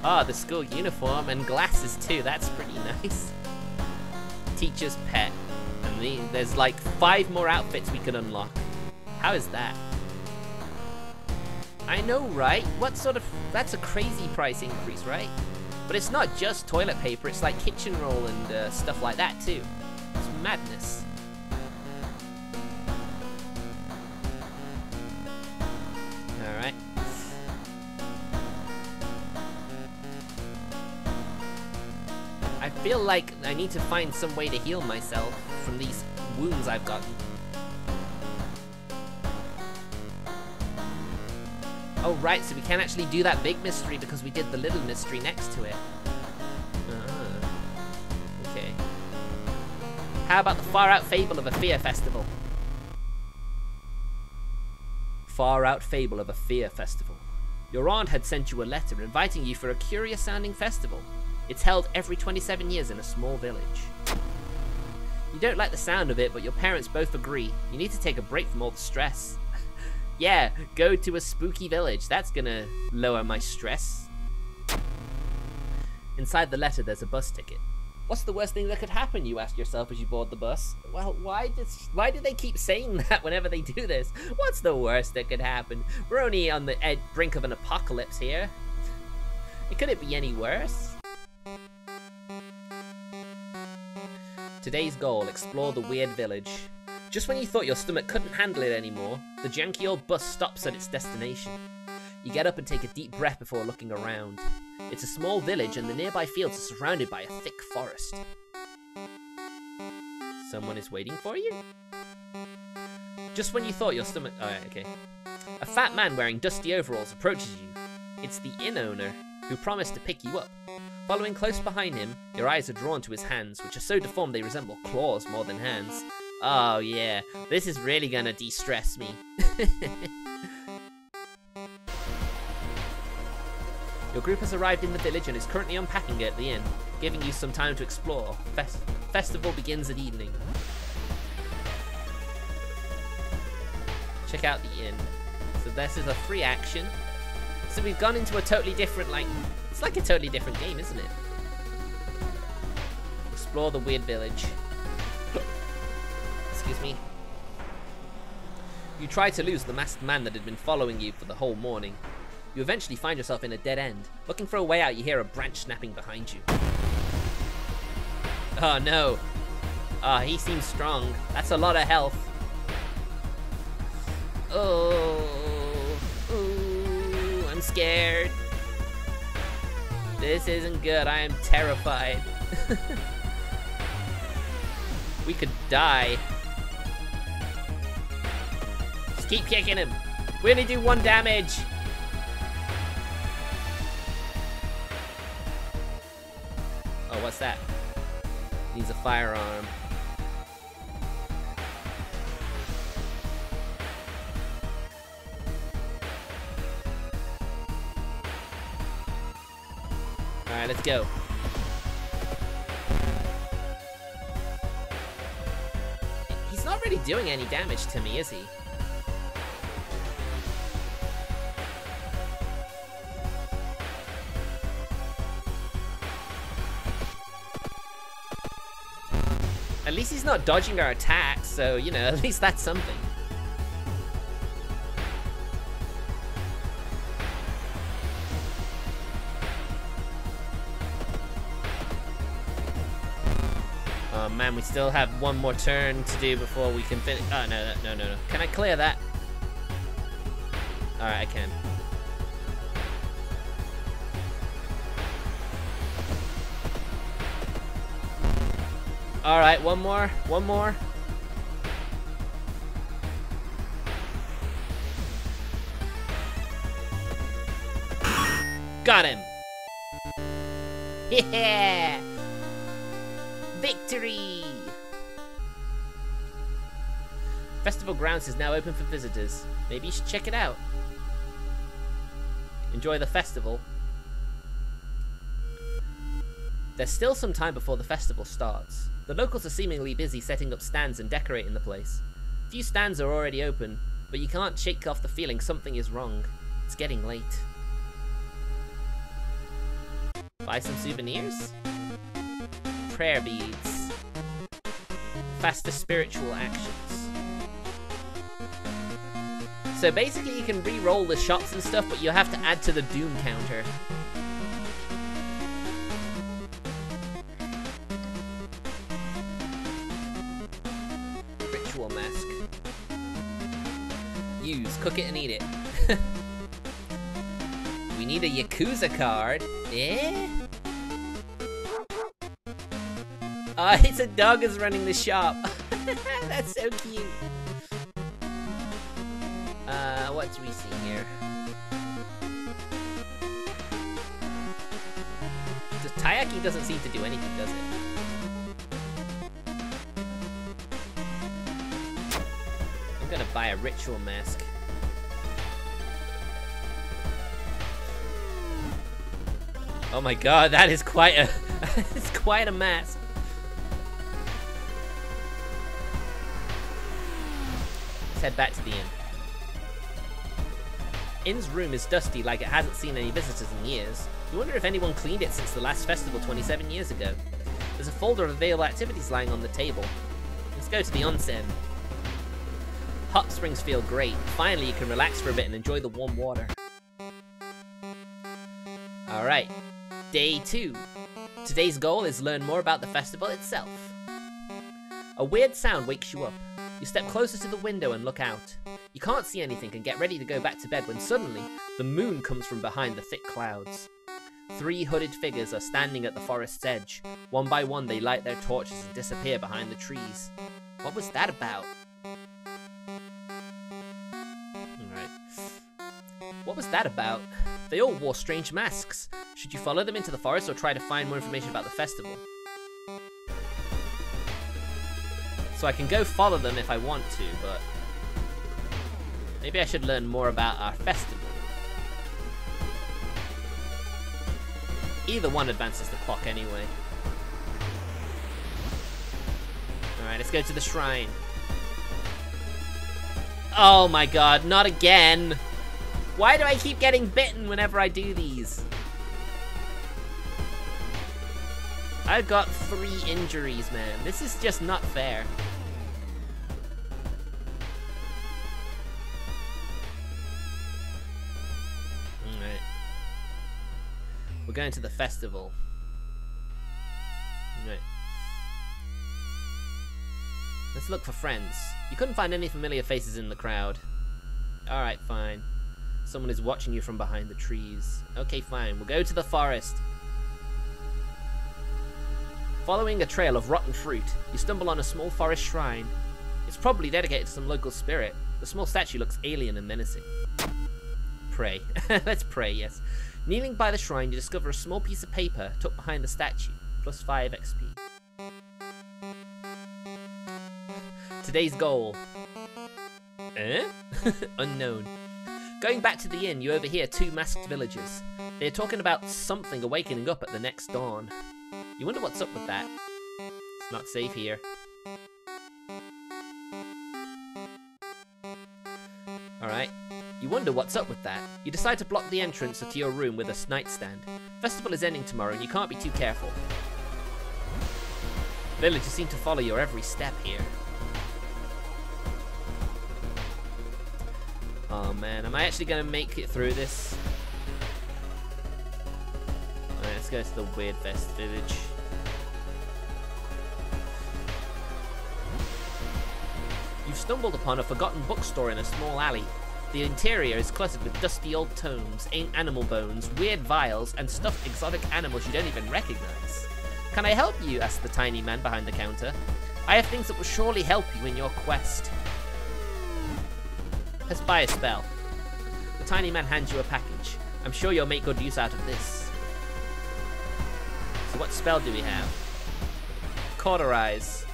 Ah, the school uniform and glasses too. That's pretty nice. Teacher's pet. And there's like 5 more outfits we can unlock. How is that? I know, right? What sort of... That's a crazy price increase, right? But it's not just toilet paper. It's like kitchen roll and stuff like that too. It's madness. Alright. I feel like I need to find some way to heal myself from these wounds I've gotten. Oh right, so we can't actually do that big mystery because we did the little mystery next to it. Ah. Okay. How about the far out fable of a fear festival? Far out fable of a fear festival. Your aunt had sent you a letter inviting you for a curious sounding festival. It's held every 27 years in a small village. You don't like the sound of it, but your parents both agree. You need to take a break from all the stress. Yeah, go to a spooky village. That's gonna lower my stress. Inside the letter, there's a bus ticket. What's the worst thing that could happen, you ask yourself as you board the bus? Well, why do they keep saying that whenever they do this? What's the worst that could happen? We're only on the brink of an apocalypse here. Could it be any worse? Today's goal, explore the weird village. Just when you thought your stomach couldn't handle it anymore, the janky old bus stops at its destination. You get up and take a deep breath before looking around. It's a small village and the nearby fields are surrounded by a thick forest. Someone is waiting for you? Just when you thought your stomach... Alright, okay. A fat man wearing dusty overalls approaches you. It's the inn owner, who promised to pick you up. Following close behind him, your eyes are drawn to his hands, which are so deformed they resemble claws more than hands. Oh yeah, this is really gonna de-stress me. Your group has arrived in the village and is currently unpacking it at the inn, giving you some time to explore. Festival begins at evening. Check out the inn. So this is a free action. So we've gone into a totally different, it's like a totally different game, isn't it? Explore the weird village. Excuse me. You try to lose the masked man that had been following you for the whole morning. You eventually find yourself in a dead end. Looking for a way out, you hear a branch snapping behind you. Oh no. Ah, he seems strong. That's a lot of health. Oh. Ooh, I'm scared. This isn't good. I am terrified. We could die. Just keep kicking him. We only do 1 damage. Oh, what's that? Needs a firearm. Alright, let's go. He's not really doing any damage to me, is he? At least he's not dodging our attacks, so, you know, at least that's something. Oh man, we still have 1 more turn to do before we can finish. Oh, no. Can I clear that? Alright, I can. Alright, one more. Got him! Yeah! Victory! Festival Grounds is now open for visitors. Maybe you should check it out. Enjoy the festival. There's still some time before the festival starts. The locals are seemingly busy setting up stands and decorating the place. A few stands are already open, but you can't shake off the feeling something is wrong. It's getting late. Buy some souvenirs? Prayer beads. Faster spiritual actions. So basically you can re-roll the shots and stuff, but you have to add to the doom counter. Ritual mask. Use, cook it and eat it. We need a Yakuza card. Eh? It's a dog is running the shop. That's so cute. What do we see here? Taiyaki doesn't seem to do anything, does it? I'm gonna buy a ritual mask. Oh my god, that is quite a it's quite a mask. Let's head back to the inn. Inn's room is dusty like it hasn't seen any visitors in years. You wonder if anyone cleaned it since the last festival 27 years ago. There's a folder of available activities lying on the table. Let's go to the onsen. Hot springs feel great. Finally, you can relax for a bit and enjoy the warm water. Alright, day 2. Today's goal is learn more about the festival itself. A weird sound wakes you up. You step closer to the window and look out. You can't see anything and get ready to go back to bed when suddenly, the moon comes from behind the thick clouds. 3 hooded figures are standing at the forest's edge. One by one, they light their torches and disappear behind the trees. What was that about? Alright. What was that about? They all wore strange masks. Should you follow them into the forest or try to find more information about the festival? So I can go follow them if I want to, but maybe I should learn more about our festival. Either one advances the clock anyway. Alright, let's go to the shrine. Oh my god, not again! Why do I keep getting bitten whenever I do these? I've got 3 injuries, man. This is just not fair. Alright. We're going to the festival. Alright. Let's look for friends. You couldn't find any familiar faces in the crowd. Alright, fine. Someone is watching you from behind the trees. Okay, fine. We'll go to the forest. Following a trail of rotten fruit, you stumble on a small forest shrine. It's probably dedicated to some local spirit. The small statue looks alien and menacing. Pray. Let's pray, yes. Kneeling by the shrine, you discover a small piece of paper tucked behind the statue. Plus 5 XP. Today's goal. Unknown. Going back to the inn, you overhear 2 masked villagers. They are talking about something awakening up at the next dawn. You wonder what's up with that. It's not safe here. Alright. You wonder what's up with that. You decide to block the entrance to your room with a nightstand. Festival is ending tomorrow and you can't be too careful. Villagers seem to follow your every step here. Oh man, am I actually gonna make it through this? Alright, let's go to the Weird Vest village. You've stumbled upon a forgotten bookstore in a small alley. The interior is cluttered with dusty old tomes, animal bones, weird vials, and stuffed exotic animals you don't even recognize. Can I help you? Asked the tiny man behind the counter. I have things that will surely help you in your quest. Let's buy a spell. The tiny man hands you a package. I'm sure you'll make good use out of this. So what spell do we have? Cauterize.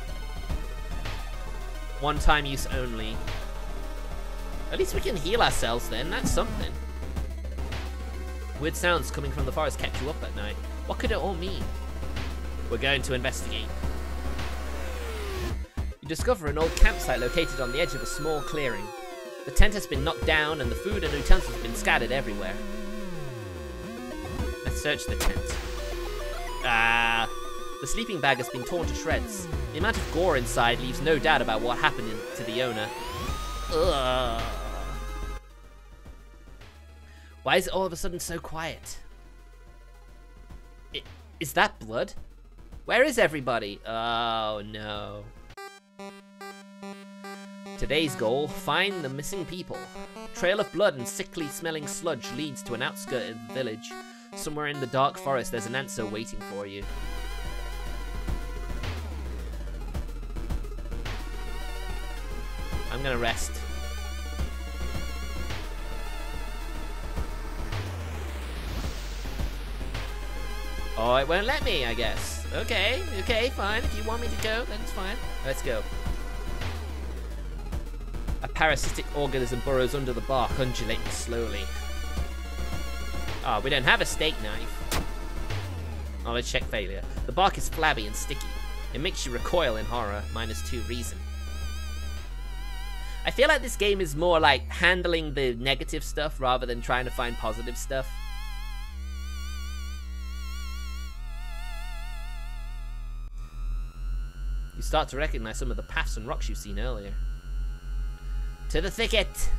1-time use only. At least we can heal ourselves then, that's something. Weird sounds coming from the forest kept you up at night. What could it all mean? We're going to investigate. You discover an old campsite located on the edge of a small clearing. The tent has been knocked down and the food and utensils have been scattered everywhere. Let's search the tent. The sleeping bag has been torn to shreds. The amount of gore inside leaves no doubt about what happened to the owner. Ugh. Why is it all of a sudden so quiet? Is that blood? Where is everybody? Oh no. Today's goal, find the missing people. Trail of blood and sickly smelling sludge leads to an outskirt of the village. Somewhere in the dark forest there's an answer waiting for you. I'm gonna rest. Oh, it won't let me, I guess. Okay, fine. If you want me to go, then it's fine. Let's go. A parasitic organism burrows under the bark, undulating slowly. Ah, we don't have a steak knife. Oh, let's check failure. The bark is flabby and sticky. It makes you recoil in horror, -2 reason. I feel like this game is more like handling the negative stuff rather than trying to find positive stuff. You start to recognize some of the paths and rocks you've seen earlier. To the thicket!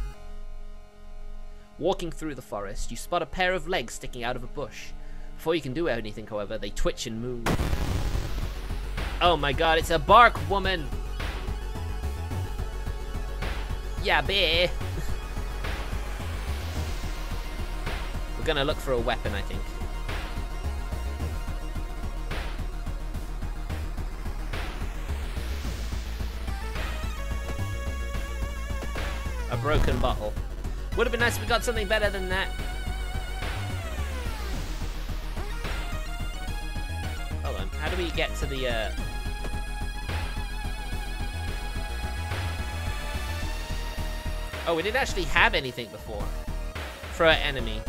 Walking through the forest, you spot a pair of legs sticking out of a bush. Before you can do anything, however, they twitch and move. Oh my god, it's a bark woman! Yeah, bear! We're gonna look for a weapon, I think. A broken bottle. Would have been nice if we got something better than that. Hold on, how do we get to the, Oh, we didn't actually have anything before. For our enemy.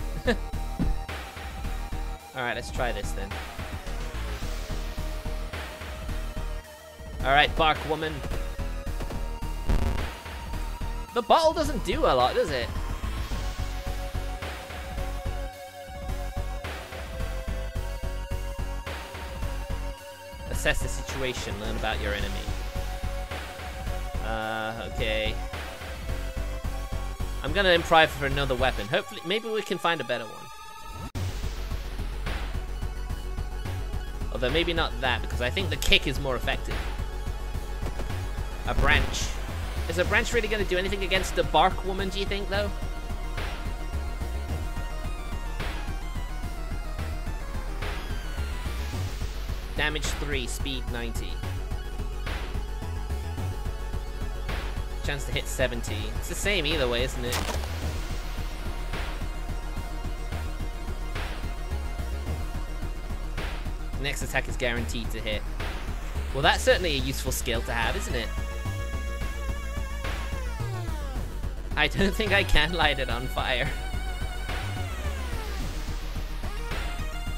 Alright, let's try this then. Alright, bark woman. The bottle doesn't do a lot, does it? Assess the situation, learn about your enemy. Okay. I'm gonna improv for another weapon. Hopefully, maybe we can find a better one. Although maybe not that, because I think the kick is more effective. A branch. Is a branch really gonna do anything against the bark woman, do you think, though? Damage 3, speed 90. Chance to hit 70. It's the same either way, isn't it? Next attack is guaranteed to hit. Well, that's certainly a useful skill to have, isn't it? I don't think I can light it on fire.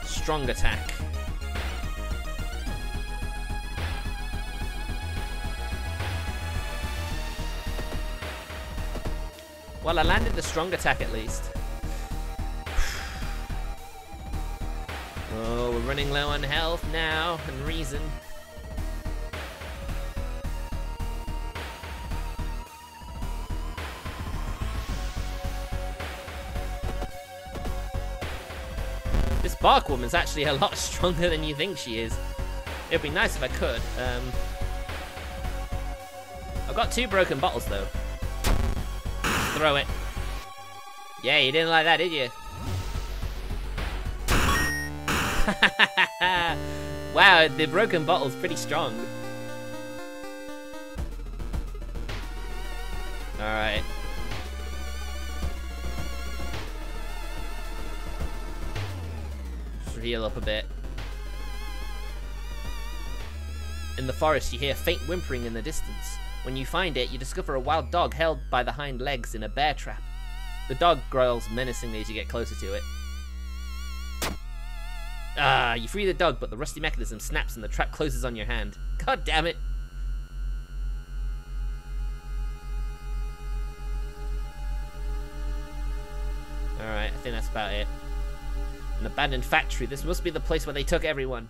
Strong attack. Well, I landed the strong attack at least. Oh, we're running low on health now, and reason. This bark woman's actually a lot stronger than you think she is. It'd be nice if I could. I've got 2 broken bottles though. Throw it. Yeah, you didn't like that, did you? Wow, the broken bottle's pretty strong. Alright. Just heal up a bit. In the forest, you hear faint whimpering in the distance. When you find it, you discover a wild dog held by the hind legs in a bear trap. The dog growls menacingly as you get closer to it. Ah, you free the dog, but the rusty mechanism snaps and the trap closes on your hand. God damn it! Alright, I think that's about it. An abandoned factory. This must be the place where they took everyone.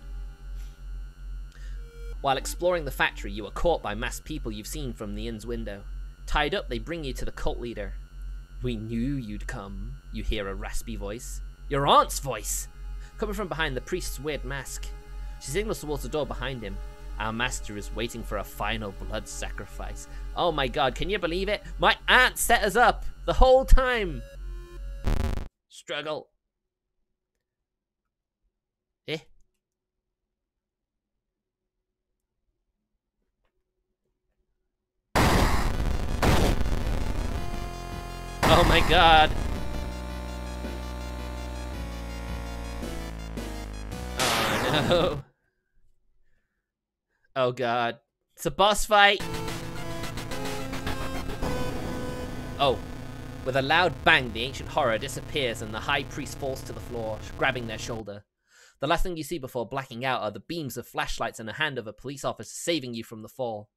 While exploring the factory, you are caught by masked people you've seen from the inn's window. Tied up, they bring you to the cult leader. We knew you'd come, you hear a raspy voice. Your aunt's voice! Coming from behind the priest's weird mask. She signals towards the door behind him. Our master is waiting for a final blood sacrifice. Oh my god, can you believe it? My aunt set us up the whole time! Struggle. Eh? Oh my god. Oh no. Oh god. It's a boss fight. Oh. With a loud bang, the ancient horror disappears and the high priest falls to the floor, grabbing their shoulder. The last thing you see before blacking out are the beams of flashlights and the hand of a police officer saving you from the fall.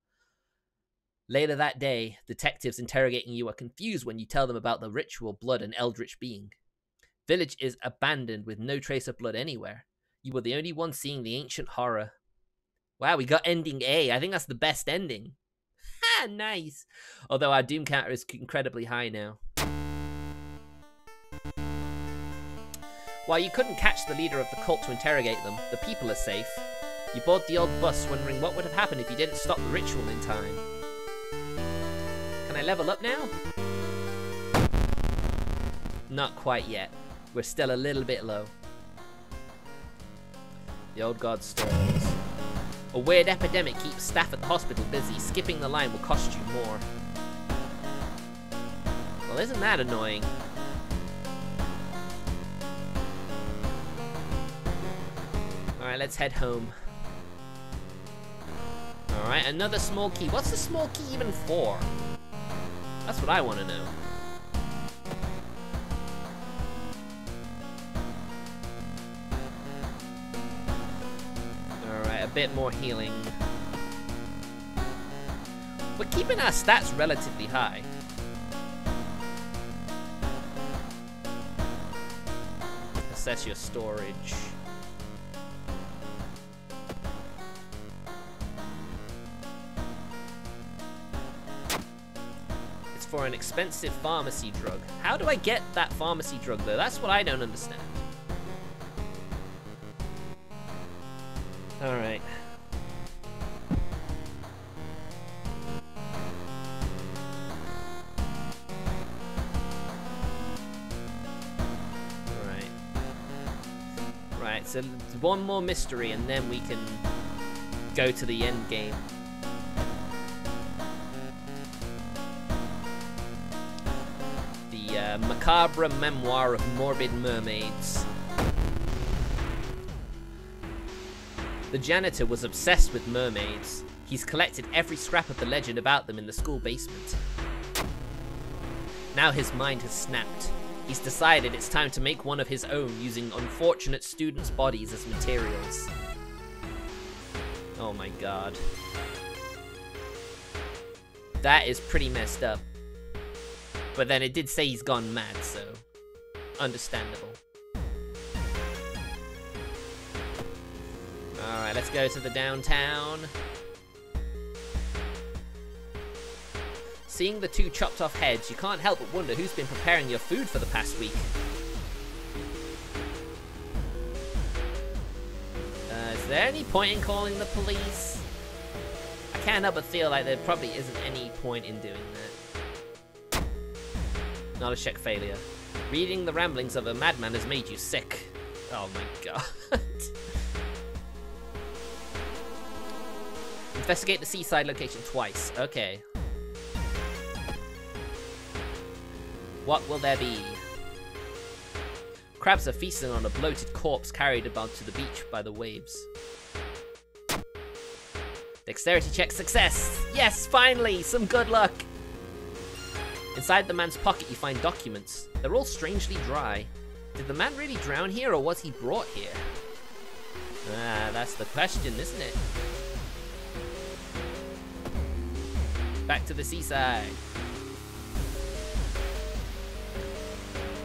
Later that day, detectives interrogating you are confused when you tell them about the ritual, blood, and eldritch being. Village is abandoned with no trace of blood anywhere. You were the only one seeing the ancient horror. Wow, we got ending A. I think that's the best ending. Ha, nice. Although our doom counter is incredibly high now. While you couldn't catch the leader of the cult to interrogate them, the people are safe. You board the old bus wondering what would have happened if you didn't stop the ritual in time. Can I level up now? Not quite yet. We're still a little bit low. The old god stirs. A weird epidemic keeps staff at the hospital busy. Skipping the line will cost you more. Well, isn't that annoying? Alright, let's head home. Alright, another small key. What's the small key even for? That's what I want to know. Alright, a bit more healing. We're keeping our stats relatively high. Assess your storage. For an expensive pharmacy drug. How do I get that pharmacy drug though? That's what I don't understand. Alright. Right, so one more mystery and then we can go to the end game. Macabre memoir of morbid mermaids. The janitor was obsessed with mermaids. He's collected every scrap of the legend about them in the school basement. Now his mind has snapped. He's decided it's time to make one of his own using unfortunate students' bodies as materials. Oh my god. That is pretty messed up. But then it did say he's gone mad, so understandable. Alright, let's go to the downtown. Seeing the two chopped off heads, you can't help but wonder who's been preparing your food for the past week. Is there any point in calling the police? I can't help but feel like there probably isn't any point in doing that. Not a check failure. Reading the ramblings of a madman has made you sick. Oh my god. Investigate the seaside location twice. Okay. What will there be? Crabs are feasting on a bloated corpse carried about to the beach by the waves. Dexterity check success! Yes, finally! Some good luck! Inside the man's pocket you find documents. They're all strangely dry. Did the man really drown here or was he brought here? Ah, that's the question, isn't it? Back to the seaside.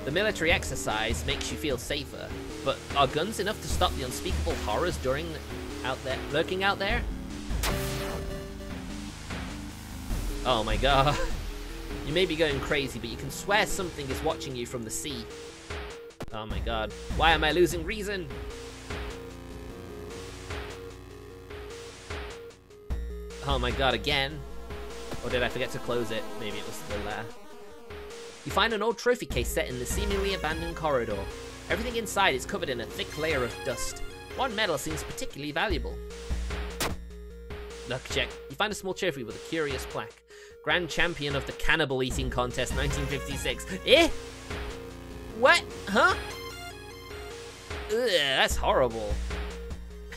The military exercise makes you feel safer, but are guns enough to stop the unspeakable horrors lurking out there? Oh my god. You may be going crazy, but you can swear something is watching you from the sea. Oh my god. Why am I losing reason? Oh my god, again? Or did I forget to close it? Maybe it was still there. You find an old trophy case set in the seemingly abandoned corridor. Everything inside is covered in a thick layer of dust. One medal seems particularly valuable. Luck check. You find a small trophy with a curious plaque. Grand Champion of the Cannibal Eating Contest 1956. Eh? What? Huh? Ugh, that's horrible.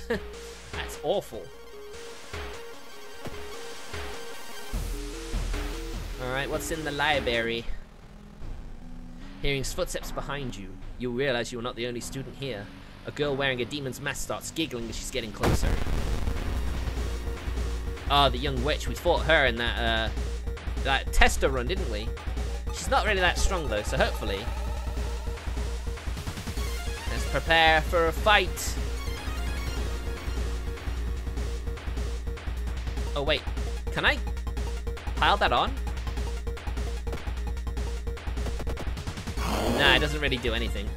That's awful. Alright, what's in the library? Hearing footsteps behind you, you realize you are not the only student here. A girl wearing a demon's mask starts giggling as she's getting closer. Oh, the young witch. We fought her in that that tester run, didn't we? She's not really that strong though, so hopefully. Let's prepare for a fight. Oh wait, can I pile that on? Nah, it doesn't really do anything.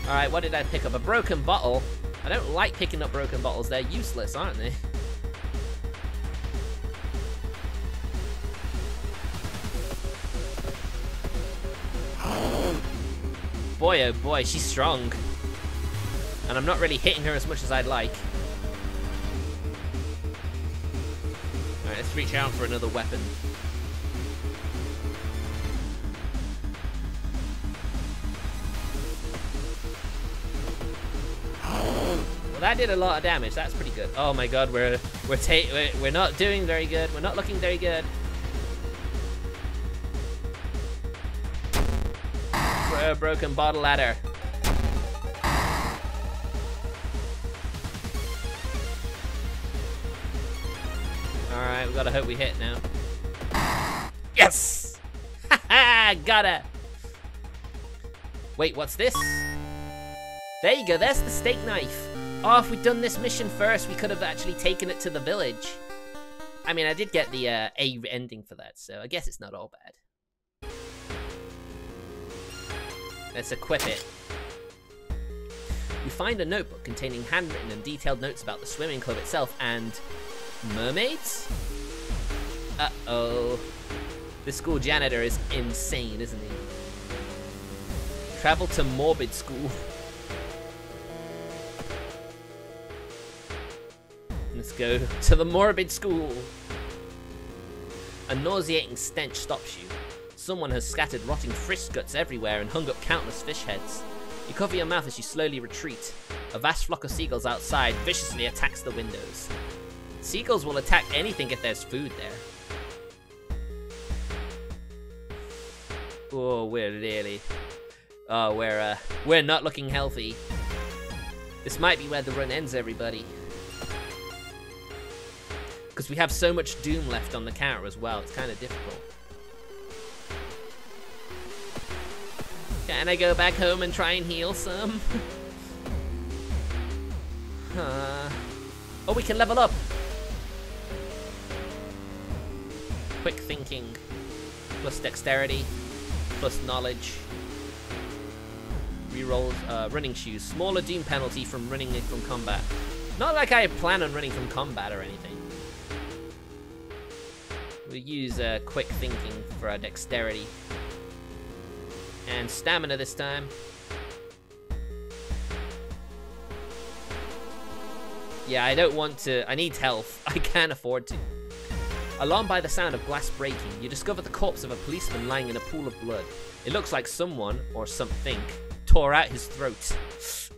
Alright, what did I pick up? A broken bottle. I don't like picking up broken bottles. They're useless, aren't they? Boy, oh boy, she's strong. And I'm not really hitting her as much as I'd like. Alright, let's reach out for another weapon. Well, that did a lot of damage. That's pretty good. Oh my god, we're not doing very good. We're not looking very good. Throw a broken bottle at her. Alright, we gotta hope we hit now. Yes! Haha! Got her! Wait, what's this? There you go, there's the steak knife. Oh, if we'd done this mission first, we could have actually taken it to the village. I mean, I did get the A ending for that, so I guess it's not all bad. Let's equip it. You find a notebook containing handwritten and detailed notes about the swimming club itself and mermaids? Uh-oh. The school janitor is insane, isn't he? Travel to morbid school. Let's go to the morbid school. A nauseating stench stops you. Someone has scattered rotting fish guts everywhere and hung up countless fish heads. You cover your mouth as you slowly retreat. A vast flock of seagulls outside viciously attacks the windows. Seagulls will attack anything if there's food there. Oh, we're not looking healthy. This might be where the run ends, everybody. Because we have so much doom left on the counter as well, it's kind of difficult. Can I go back home and try and heal some? Oh, we can level up! Quick thinking, plus dexterity, plus knowledge. Rerolls, running shoes. Smaller doom penalty from running from combat. Not like I plan on running from combat or anything. We'll use quick thinking for our dexterity. And stamina this time. Yeah, I don't want to. I need health. I can't afford to. Alarmed by the sound of glass breaking, you discover the corpse of a policeman lying in a pool of blood. It looks like someone, or something, tore out his throat.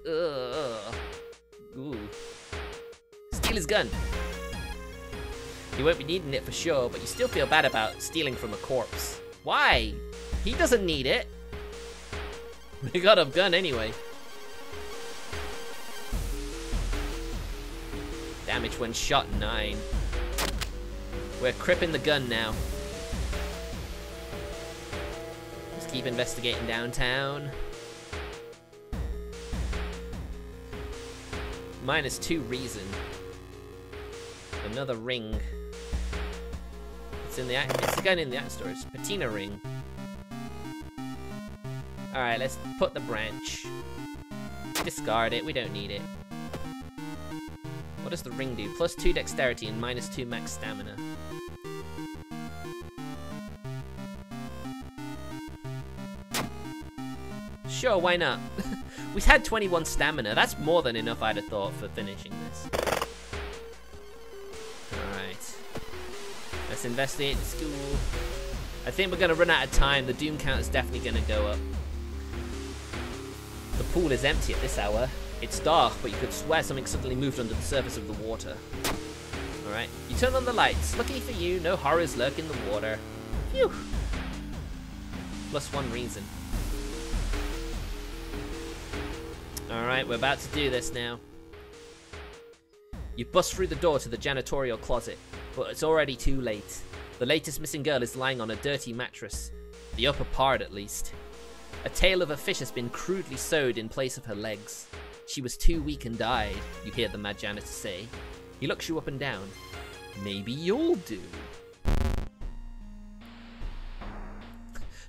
Ugh. Ooh. Steal his gun. You won't be needing it for sure, but you still feel bad about stealing from a corpse. Why? He doesn't need it. We got a gun anyway. Damage when shot 9. We're cripping the gun now. Let's keep investigating downtown. -2 reason. Another ring. It's again in the app store. It's patina ring. Alright, let's put the branch. Discard it, we don't need it. What does the ring do? +2 dexterity and -2 max stamina. Sure, why not? We've had 21 stamina. That's more than enough, I'd have thought, for finishing this. Alright. Let's investigate the school. I think we're going to run out of time. The doom count is definitely going to go up. The pool is empty at this hour. It's dark, but you could swear something suddenly moved under the surface of the water. Alright, you turn on the lights. Lucky for you, no horrors lurk in the water. Phew! +1 reason. Alright, we're about to do this now. You bust through the door to the janitorial closet, but it's already too late. The latest missing girl is lying on a dirty mattress. The upper part, at least. A tail of a fish has been crudely sewed in place of her legs. She was too weak and died, you hear the mad janitor say. He looks you up and down. Maybe you'll do.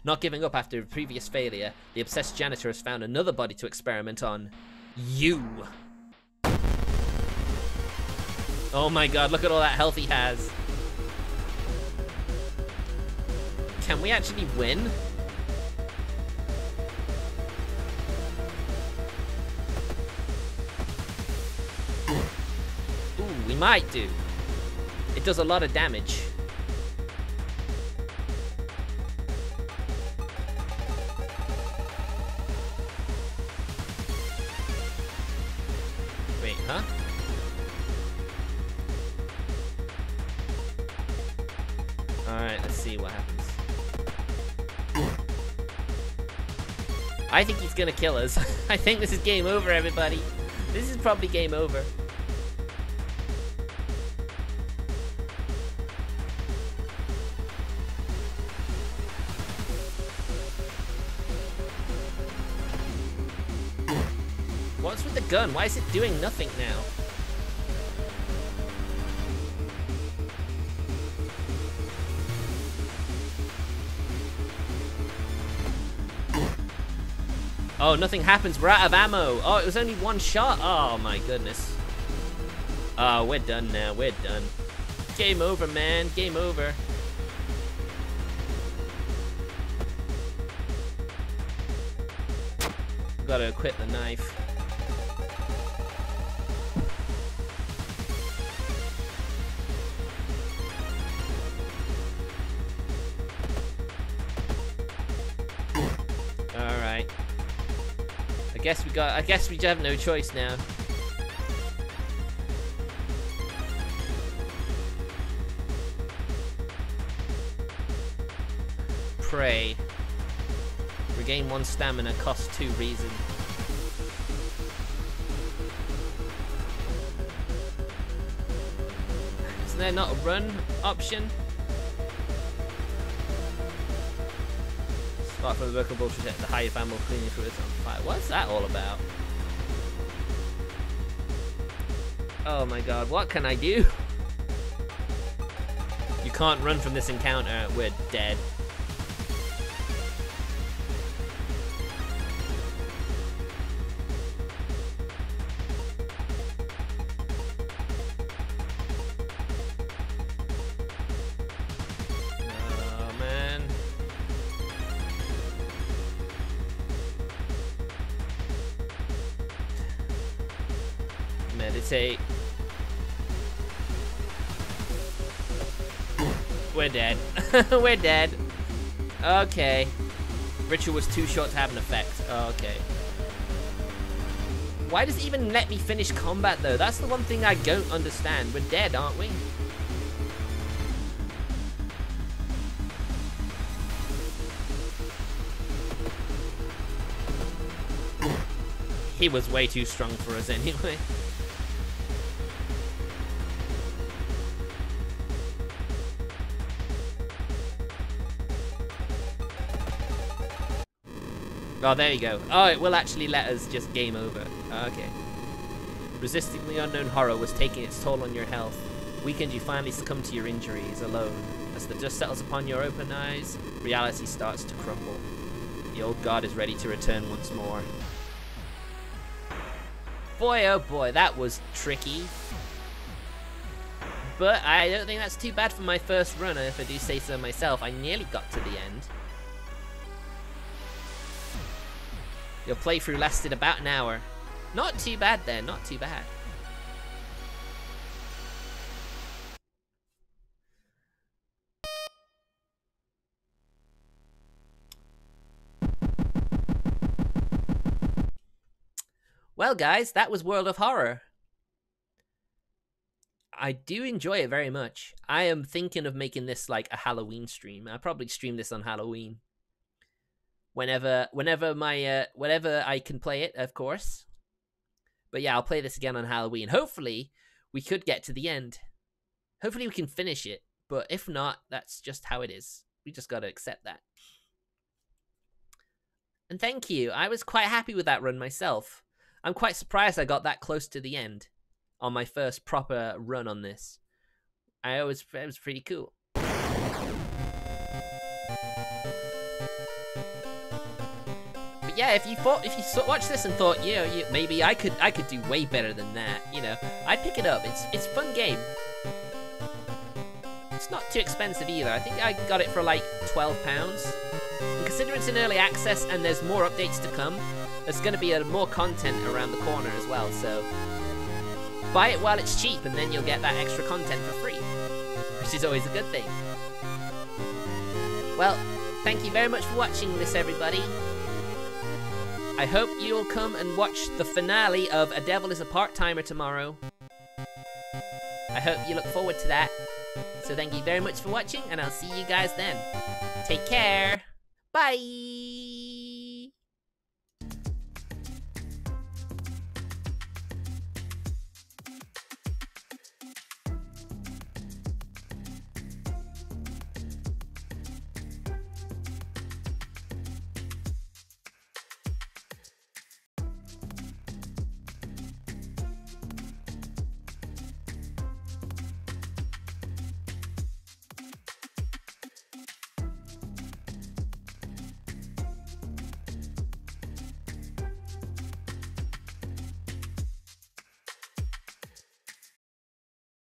Not giving up after a previous failure, the obsessed janitor has found another body to experiment on. You. Oh my god, look at all that health he has. Can we actually win? Ooh, we might do. It does a lot of damage. Wait, huh? Alright, let's see what happens. I think he's gonna kill us. I think this is game over, everybody. This is probably game over. What's with the gun? Why is it doing nothing now? Oh, nothing happens. We're out of ammo. Oh, it was only one shot. Oh, my goodness. Oh, we're done now. We're done. Game over, man. Game over. Gotta equip the knife. Alright. I guess we have no choice now. Pray. Regain 1 stamina, cost 2 reason. Isn't there not a run option? Start from the workable to protect the high ammo cleaning through its on fire. What's that all about? Oh my god, what can I do? You can't run from this encounter, we're dead. Meditate. We're dead. We're dead. Okay. Ritual was too short to have an effect. Okay. Why does it even let me finish combat though? That's the one thing I don't understand. We're dead, aren't we? He was way too strong for us anyway. Oh, there you go. Oh, it will actually let us just game over. Okay. Resisting the unknown horror was taking its toll on your health. Weakened, you finally succumb to your injuries alone. As the dust settles upon your open eyes, reality starts to crumble. The old god is ready to return once more. Boy, oh boy, that was tricky. But I don't think that's too bad for my first run, if I do say so myself. I nearly got to the end. Your playthrough lasted about an hour. Not too bad then, not too bad. Well guys, that was World of Horror. I do enjoy it very much. I am thinking of making this like a Halloween stream. I'll probably stream this on Halloween. Whenever I can play it, of course. But yeah, I'll play this again on Halloween. Hopefully, we could get to the end. Hopefully we can finish it, but if not, that's just how it is. We just gotta accept that. And thank you. I was quite happy with that run myself. I'm quite surprised I got that close to the end on my first proper run on this. It was pretty cool. But yeah, if you watched this and thought, you know, maybe I could do way better than that, you know, I'd pick it up. It's a fun game. It's not too expensive either. I think I got it for like £12. And considering it's in early access and there's more updates to come, there's going to be more content around the corner as well, so buy it while it's cheap and then you'll get that extra content for free, which is always a good thing. Well, thank you very much for watching this, everybody. I hope you'll come and watch the finale of A Devil is a Part-Timer tomorrow. I hope you look forward to that. So thank you very much for watching, and I'll see you guys then. Take care. Bye.